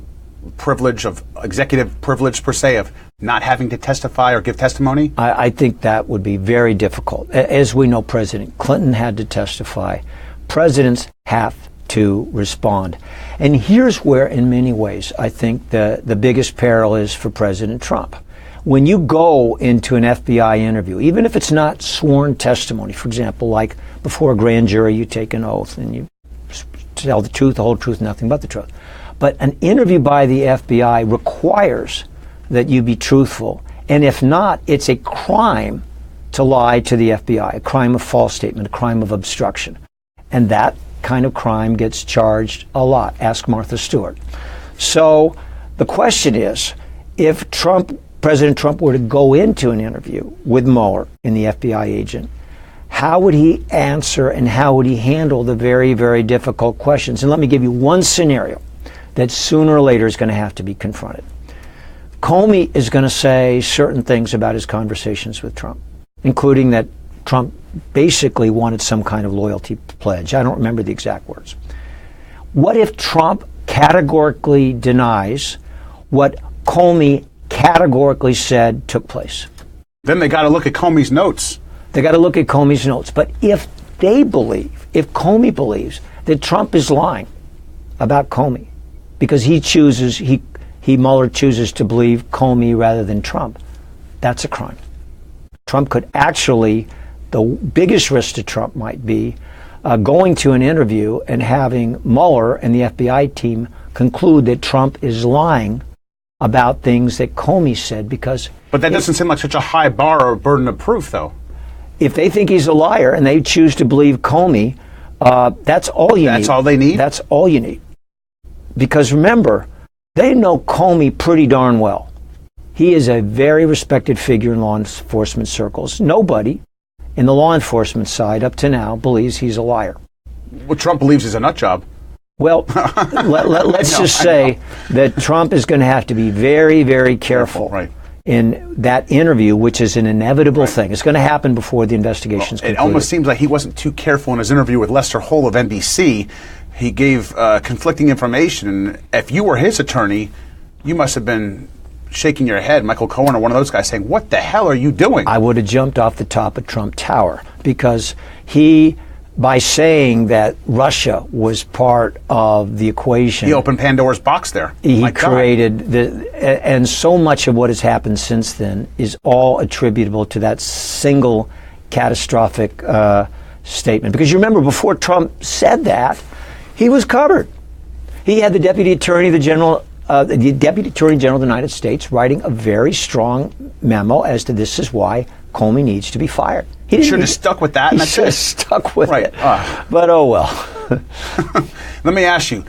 privilege, of executive privilege per se, of not having to testify or give testimony?
I think that would be very difficult. As we know, President Clinton had to testify. Presidents have to respond. And here's where, in many ways, I think the biggest peril is for President Trump. When you go into an FBI interview, even if it's not sworn testimony, for example, like before a grand jury, you take an oath and you tell the truth, the whole truth, nothing but the truth. But an interview by the FBI requires that you be truthful. And if not, it's a crime to lie to the FBI, a crime of false statement, a crime of obstruction. And that kind of crime gets charged a lot. Ask Martha Stewart. So the question is, if President Trump were to go into an interview with Mueller and the FBI agent, how would he answer and how would he handle the very, very difficult questions? And let me give you one scenario that sooner or later is going to have to be confronted. Comey is going to say certain things about his conversations with Trump, including that Trump basically wanted some kind of loyalty pledge. I don't remember the exact words. What if Trump categorically denies what Comey categorically said took place?
Then they got to look at Comey's notes.
They got to look at Comey's notes. But if Comey believes that Trump is lying about Comey because Mueller chooses to believe Comey rather than Trump, that's a crime. Trump could actually, the biggest risk to Trump might be going to an interview and having Mueller and the FBI team conclude that Trump is lying about things that Comey said, because...
But that doesn't seem like such a high bar or burden of proof, though.
If they think he's a liar and they choose to believe Comey, that's all you need.
That's all they need?
That's all you need. Because remember, they know Comey pretty darn well. He is a very respected figure in law enforcement circles. Nobody in the law enforcement side up to now believes he's a liar.
Well, Trump believes he's a nut job.
Well, let's just say that Trump is going to have to be very, very careful in that interview, which is an inevitable thing. It's going to happen before the investigation's concluded.
It almost seems like he wasn't too careful in his interview with Lester Holt of NBC. He gave conflicting information, and if you were his attorney, you must have been shaking your head, Michael Cohen or one of those guys, saying, what the hell are you doing?
I would have jumped off the top of Trump Tower, because he by saying that Russia was part of the equation.
He opened Pandora's box there.
He created and so much of what has happened since then is all attributable to that single catastrophic statement. Because you remember, before Trump said that, he was covered. He had the Deputy Attorney General of the United States writing a very strong memo as to this is why Comey needs to be fired.
He should have stuck with that.
He should have stuck with it. But oh well.
Let me ask you,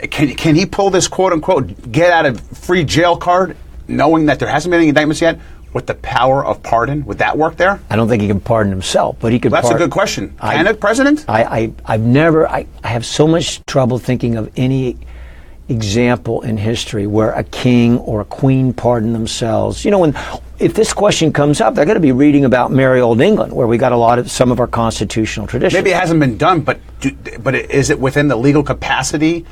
can he pull this quote-unquote get out of free jail card knowing that there hasn't been any indictments yet with the power of pardon? Would that work there?
I don't think he can pardon himself, but he could
That's a good question. Can it, President?
I have so much trouble thinking of any example in history where a king or a queen pardon themselves. You know, if this question comes up, they're going to be reading about merry old England, where we got some of our constitutional traditions.
Maybe it hasn't been done, but is it within the legal capacity,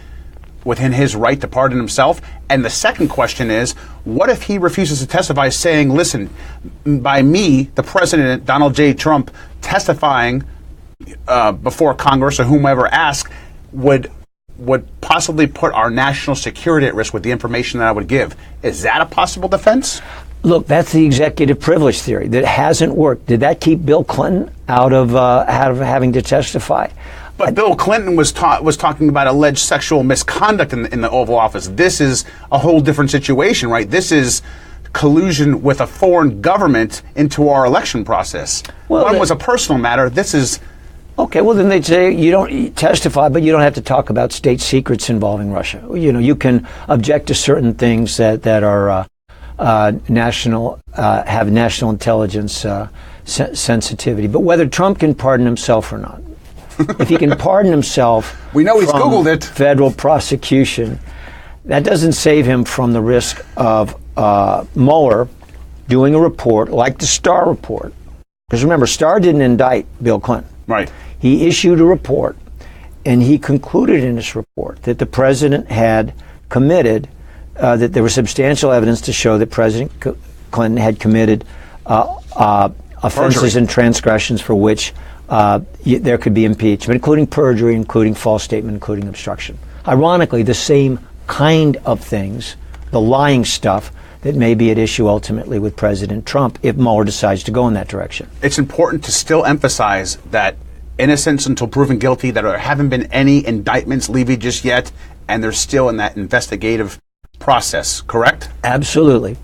within his right to pardon himself? And the second question is, what if he refuses to testify, saying, listen, by me, the President, Donald J. Trump, testifying before Congress or whomever asks, would possibly put our national security at risk with the information that I would give? Is that a possible defense?
Look, that's the executive privilege theory that hasn't worked. Did that keep Bill Clinton out of having to testify?
But Bill Clinton was talking about alleged sexual misconduct in the Oval Office. This is a whole different situation, right? This is collusion with a foreign government into our election process. Well, one was a personal matter. This is...
Okay, well, then they'd say you don't testify, but you don't have to talk about state secrets involving Russia. You know, you can object to certain things that are national, have national intelligence sensitivity. But whether Trump can pardon himself or not, if he can pardon himself,
we know he's Googled it.
Federal prosecution, that doesn't save him from the risk of Mueller doing a report like the Starr report. Because remember, Starr didn't indict Bill Clinton.
Right.
He issued a report, and he concluded in his report that the president had committed, that there was substantial evidence to show that President Clinton had committed offenses
perjury
and transgressions for which there could be impeachment, including perjury, including false statement, including obstruction. Ironically, the same kind of things, the lying stuff, that may be at issue ultimately with President Trump if Mueller decides to go in that direction.
It's important to still emphasize that innocence until proven guilty, that there haven't been any indictments levied just yet, and they're still in that investigative process, correct?
Absolutely.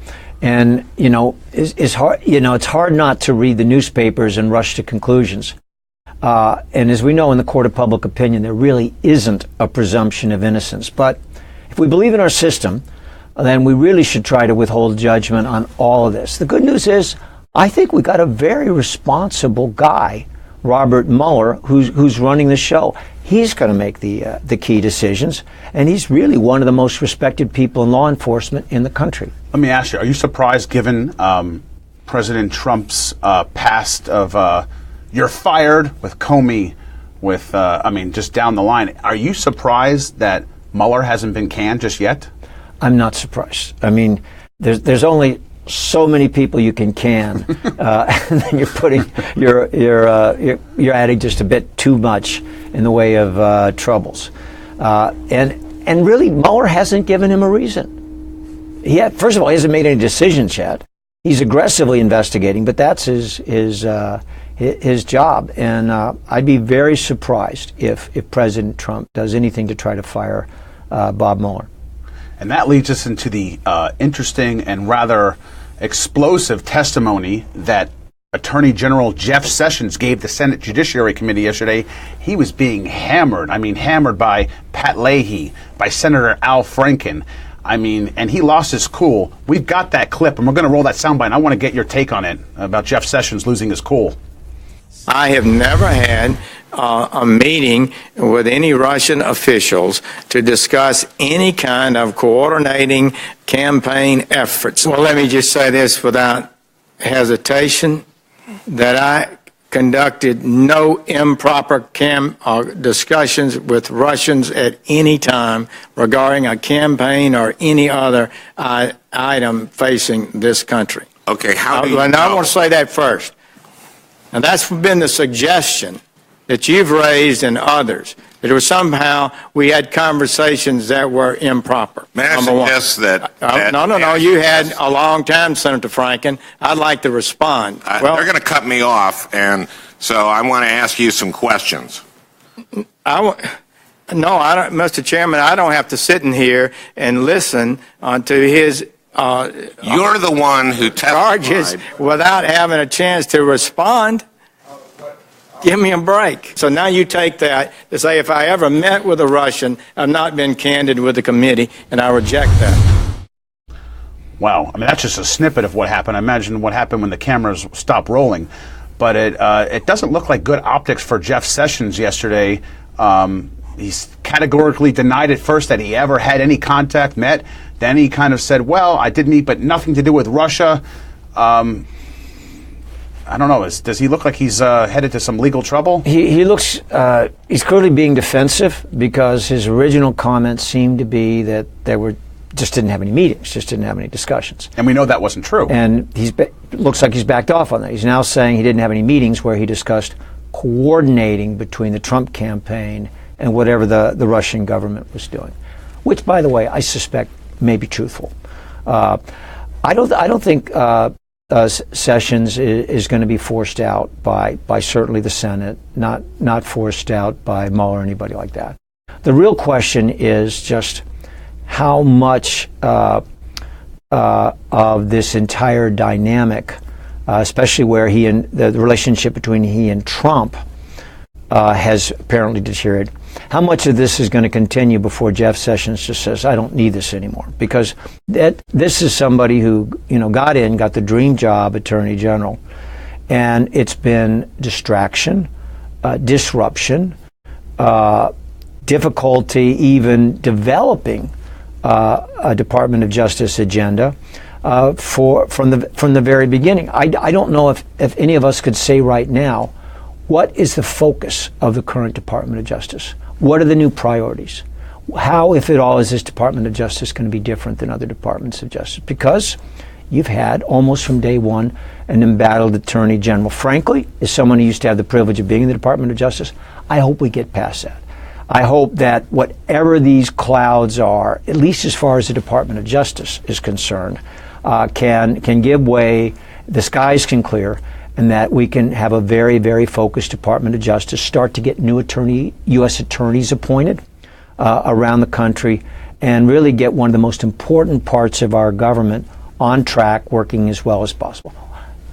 And, you know, it's hard, it's hard not to read the newspapers and rush to conclusions. And as we know in the court of public opinion, there really isn't a presumption of innocence. But if we believe in our system, then we really should try to withhold judgment on all of this. The good news is, I think we got a very responsible guy, Robert Mueller, who's running the show. He's going to make the key decisions, and he's really one of the most respected people in law enforcement in the country.
Let me ask you, are you surprised, given President Trump's past of you're fired with Comey, with, just down the line, are you surprised that Mueller hasn't been canned just yet?
I'm not surprised. I mean, there's only so many people you can can, and then you're adding just a bit too much in the way of troubles. And really, Mueller hasn't given him a reason. First of all, he hasn't made any decisions yet. He's aggressively investigating, but that's his job. And I'd be very surprised if President Trump does anything to try to fire Bob Mueller.
And that leads us into the interesting and rather explosive testimony that Attorney General Jeff Sessions gave the Senate Judiciary Committee yesterday. He was being hammered. Hammered by Pat Leahy, by Senator Al Franken. And he lost his cool. We've got that clip, and we're going to roll that soundbite. I want to get your take on it, about Jeff Sessions losing his cool.
I have never had a meeting with any Russian officials to discuss any kind of coordinating campaign efforts. Well, let me just say this without hesitation, that I conducted no improper discussions with Russians at any time regarding a campaign or any other item facing this country.
Okay, how do you
know? I want to say that first. And that's been the suggestion that you've raised and others, that it was somehow we had conversations that were improper.
May I suggest that...
No. You had a long time, Senator Franken. I'd like to respond.
They're going to cut me off, and so I want to ask you some questions.
No, I don't, Mr. Chairman, I don't have to sit in here and listen to his
You're the one who
charges
testified
without having a chance to respond. Give me a break. So now you take that to say if I ever met with a Russian, I've not been candid with the committee, and I reject that.
Wow. I mean, that's just a snippet of what happened. I imagine what happened when the cameras stopped rolling. But it doesn't look like good optics for Jeff Sessions yesterday. He's categorically denied at first that he ever had any contact, met. Then he kind of said, well, I did meet, but nothing to do with Russia. I don't know. Does he look like he's headed to some legal trouble?
He looks, he's clearly being defensive because his original comments seemed to be that there were just didn't have any meetings, just didn't have any discussions.
And we know that wasn't true.
And looks like he's backed off on that. He's now saying he didn't have any meetings where he discussed coordinating between the Trump campaign and whatever the Russian government was doing, which, by the way, I suspect may be truthful. I don't think Sessions is going to be forced out by certainly the Senate, not forced out by Mueller or anybody like that. The real question is just how much of this entire dynamic, especially where the relationship between he and Trump has apparently deteriorated. How much of this is going to continue before Jeff Sessions just says, I don't need this anymore? Because this is somebody who, got the dream job, Attorney General, and it's been distraction, disruption, difficulty even developing a Department of Justice agenda from the very beginning. I don't know if any of us could say right now, what is the focus of the current Department of Justice? What are the new priorities? How, if at all, is this Department of Justice going to be different than other departments of justice? Because you've had, almost from day one, an embattled Attorney General. Frankly, as someone who used to have the privilege of being in the Department of Justice, I hope we get past that. I hope that whatever these clouds are, at least as far as the Department of Justice is concerned, can give way, the skies can clear, and that we can have a very, very focused Department of Justice, start to get new U.S. attorneys appointed around the country, and really get one of the most important parts of our government on track, working as well as possible.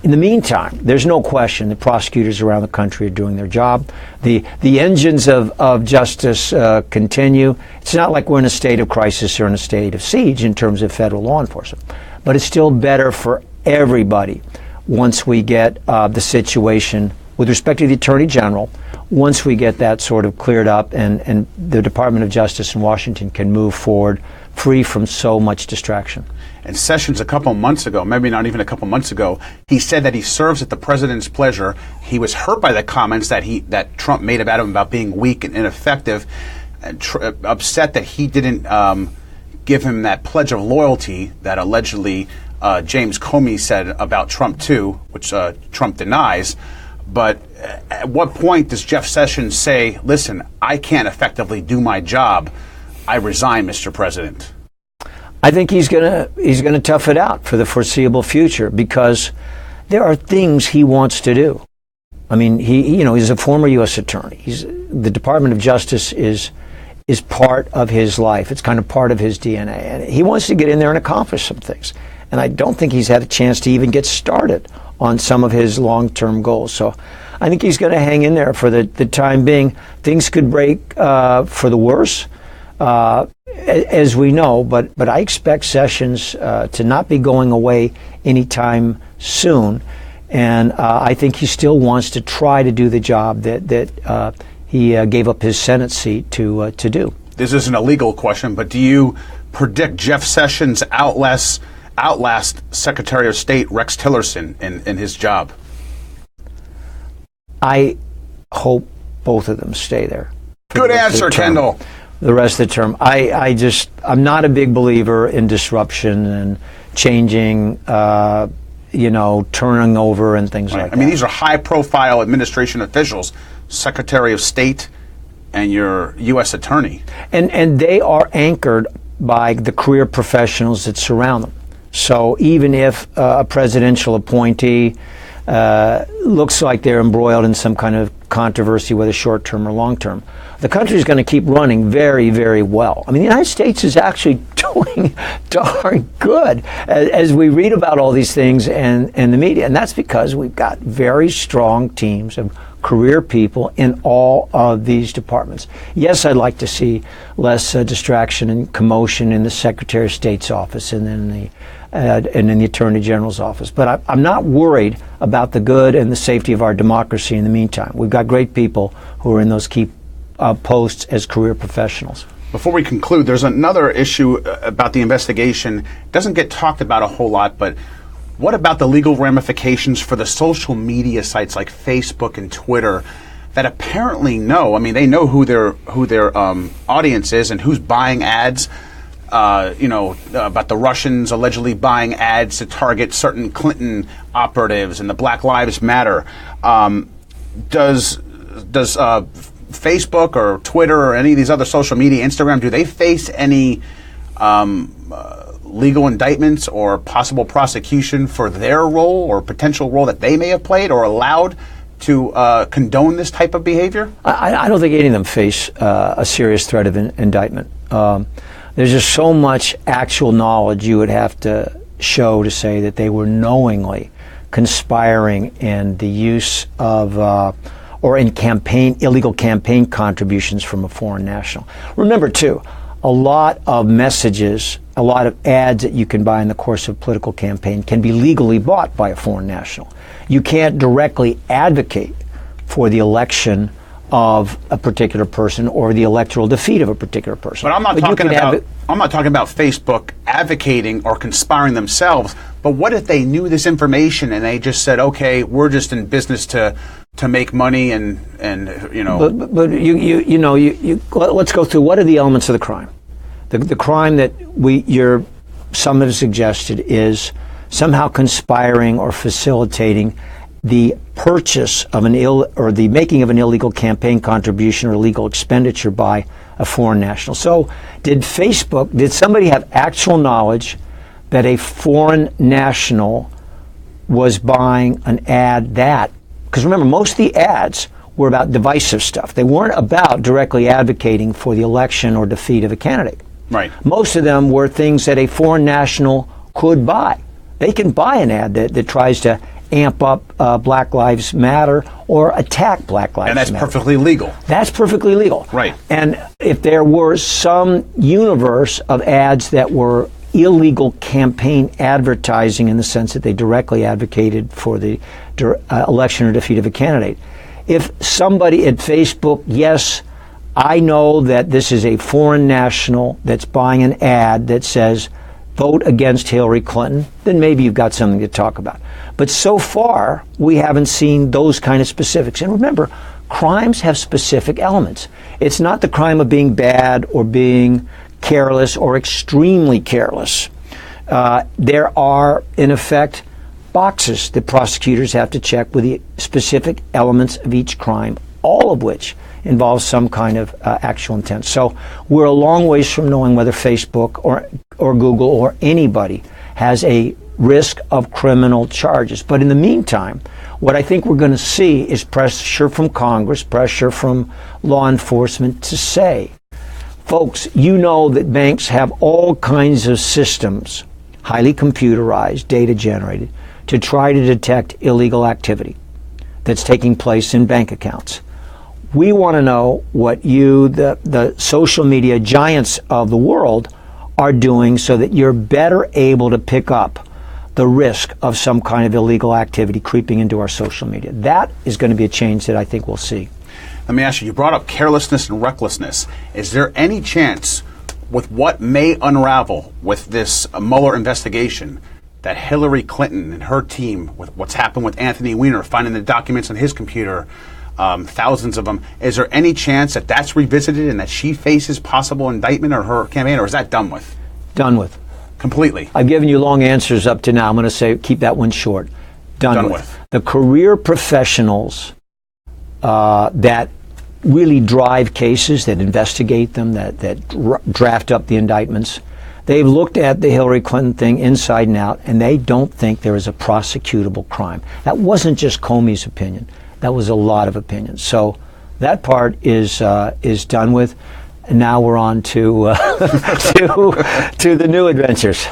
In the meantime, there's no question that prosecutors around the country are doing their job. The engines of justice continue. It's not like we're in a state of crisis or in a state of siege in terms of federal law enforcement, but it's still better for everybody once we get the situation with respect to the Attorney General, once we get that sort of cleared up and the Department of Justice in Washington can move forward free from so much distraction.
And Sessions, a couple months ago, maybe not even a couple months ago, he said that he serves at the president's pleasure. He was hurt by the comments that Trump made about him about being weak and ineffective, and upset that he didn't give him that pledge of loyalty that allegedly James Comey said about Trump too, which Trump denies. But at what point does Jeff Sessions say, listen, I can't effectively do my job, I resign, Mr. President?
I think he's gonna tough it out for the foreseeable future, because there are things he wants to do. I mean, he's a former U.S. attorney. The Department of Justice is part of his life. It's kind of part of his DNA, and he wants to get in there and accomplish some things. And I don't think he's had a chance to even get started on some of his long-term goals. So I think he's going to hang in there for the time being. Things could break for the worse, as we know, but I expect Sessions to not be going away anytime soon. And I think he still wants to try to do the job that he gave up his Senate seat to do.
This isn't a legal question, but do you predict Jeff Sessions outlast Secretary of State Rex Tillerson in his job?
I hope both of them stay there.
Good answer, Kendall.
The rest of the term. I'm not a big believer in disruption and changing turning over and things like that.
I mean, these are high-profile administration officials, Secretary of State and your U.S. Attorney. And
they are anchored by the career professionals that surround them. So even if a presidential appointee looks like they're embroiled in some kind of controversy, whether short-term or long-term, the country is going to keep running very, very well. I mean, the United States is actually doing darn good as we read about all these things and the media. And that's because we've got very strong teams of career people in all of these departments. Yes, I'd like to see less distraction and commotion in the Secretary of State's office and then in the Attorney General's office. But I'm not worried about the good and the safety of our democracy in the meantime. We've got great people who are in those key posts as career professionals.
Before we conclude, there's another issue about the investigation. It doesn't get talked about a whole lot, but what about the legal ramifications for the social media sites like Facebook and Twitter that apparently know? I mean, they know who their audience is and who's buying ads. About the Russians allegedly buying ads to target certain Clinton operatives and the Black Lives Matter. Does Facebook or Twitter or any of these other social media, Instagram, do they face any legal indictments or possible prosecution for their role or potential role that they may have played or allowed to condone this type of behavior?
I don't think any of them face a serious threat of indictment. There's just so much actual knowledge you would have to show to say that they were knowingly conspiring in the use of or in illegal campaign contributions from a foreign national. Remember, too, a lot of messages, a lot of ads that you can buy in the course of a political campaign can be legally bought by a foreign national. You can't directly advocate for the election of a particular person or the electoral defeat of a particular person.
But I'm not talking about Facebook advocating or conspiring themselves. But what if they knew this information and they just said, "Okay, we're just in business to make money and you know."
But let's go through what are the elements of the crime. The crime that some have suggested is somehow conspiring or facilitating the purchase of or the making of an illegal campaign contribution or illegal expenditure by a foreign national. So did somebody have actual knowledge that a foreign national was buying an ad because remember, most of the ads were about divisive stuff. They weren't about directly advocating for the election or defeat of a candidate.
Right.
Most of them were things that a foreign national could buy. They can buy an ad that tries to amp up Black Lives Matter or attack Black Lives Matter.
And that's perfectly legal.
That's perfectly legal.
Right.
And if there were some universe of ads that were illegal campaign advertising in the sense that they directly advocated for the election or defeat of a candidate, if somebody at Facebook, yes, I know that this is a foreign national that's buying an ad that says, vote against Hillary Clinton, then maybe you've got something to talk about. But so far, we haven't seen those kind of specifics. And remember, crimes have specific elements. It's not the crime of being bad or being careless or extremely careless. There are, in effect, boxes that prosecutors have to check with the specific elements of each crime, all of which involves some kind of actual intent. So we're a long ways from knowing whether Facebook or Google or anybody has a risk of criminal charges. But in the meantime, what I think we're going to see is pressure from Congress, pressure from law enforcement to say, folks, you know that banks have all kinds of systems, highly computerized, data generated, to try to detect illegal activity that's taking place in bank accounts. We want to know what you, the social media giants of the world, are doing so that you're better able to pick up the risk of some kind of illegal activity creeping into our social media. That is going to be a change that I think we'll see.
Let me ask you brought up carelessness and recklessness. Is there any chance with what may unravel with this Mueller investigation that Hillary Clinton and her team, with what's happened with Anthony Weiner, finding the documents on his computer, thousands of them, is there any chance that that's revisited and that she faces possible indictment or her campaign, or is that done with?
Done with.
Completely.
I've given you long answers up to now. I'm going to say keep that one short. Done with. The career professionals that really drive cases, that investigate them, that draft up the indictments, they've looked at the Hillary Clinton thing inside and out, and they don't think there is a prosecutable crime. That wasn't just Comey's opinion. That was a lot of opinions. So that part is done with. And now we're on to to the new adventures.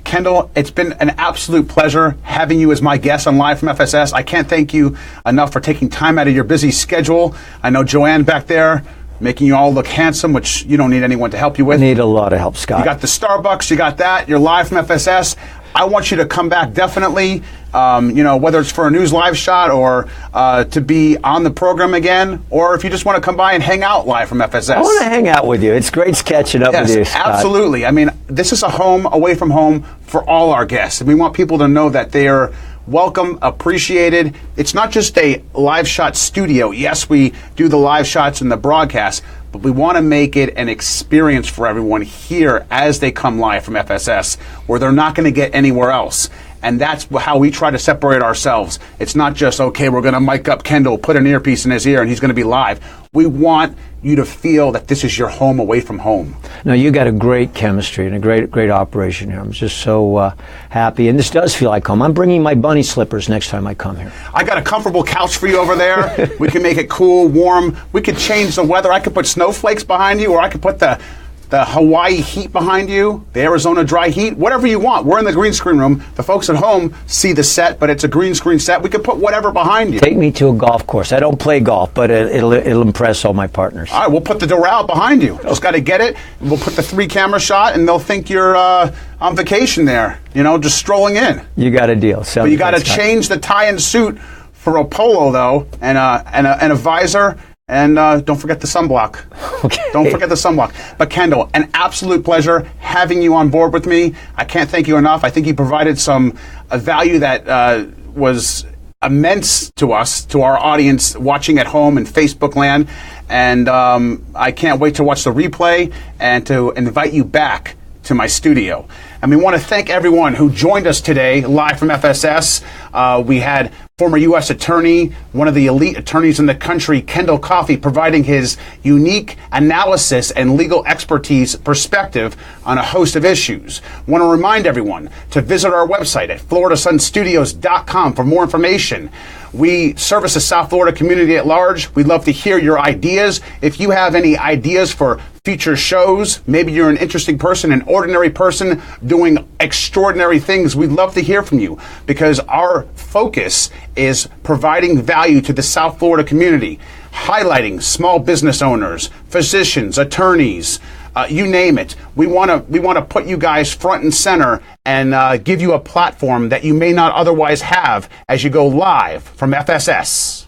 Kendall, it's been an absolute pleasure having you as my guest on Live from FSS. I can't thank you enough for taking time out of your busy schedule. I know Joanne back there making you all look handsome, which you don't need anyone to help you with.
I need a lot of help, Scott.
You got the Starbucks, you got that. You're Live from FSS. I want you to come back definitely, whether it's for a news live shot or to be on the program again, or if you just want to come by and hang out live from FSS.
I want to hang out with you. It's great catching up with you, Scott.
Absolutely. I mean, this is a home away from home for all our guests. And we want people to know that they are welcome, appreciated. It's not just a live shot studio. Yes, we do the live shots and the broadcast, but we want to make it an experience for everyone here as they come live from FSS, where they're not going to get anywhere else. And that's how we try to separate ourselves. It's not just, okay, we're going to mic up Kendall, put an earpiece in his ear, and he's going to be live. We want you to feel that this is your home away from home.
No, you got a great chemistry and a great operation here. I'm just so happy. And this does feel like home. I'm bringing my bunny slippers next time I come here.
I got a comfortable couch for you over there. We can make it cool, warm. We could change the weather. I could put snowflakes behind you, or I could put the Hawaii heat behind you, the Arizona dry heat, whatever you want. We're in the green screen room. The folks at home see the set, but it's a green screen set. We can put whatever behind you.
Take me to a golf course. I don't play golf, but it'll impress all my partners.
All right, we'll put the Doral behind you. Just got to get it. We'll put the 3-camera shot, and they'll think you're on vacation there, just strolling in.
You got a deal.
But you got to change the tie and suit for a polo, though, and a visor. And don't forget the sunblock.
Okay.
Don't forget the sunblock. But Kendall, an absolute pleasure having you on board with me. I can't thank you enough. I think you provided some value that was immense to us, to our audience watching at home in Facebook land. And I can't wait to watch the replay and to invite you back to my studio. And we want to thank everyone who joined us today live from FSS. We had former U.S. attorney, one of the elite attorneys in the country, Kendall Coffee, providing his unique analysis and legal expertise perspective on a host of issues. Want to remind everyone to visit our website at floridasunstudios.com for more information. We service the South Florida community at large. We'd love to hear your ideas. If you have any ideas for future shows, maybe you're an interesting person, an ordinary person doing extraordinary things, we'd love to hear from you, because our focus is providing value to the South Florida community, highlighting small business owners, physicians, attorneys, you name it. We want to put you guys front and center and give you a platform that you may not otherwise have as you go live from FSS.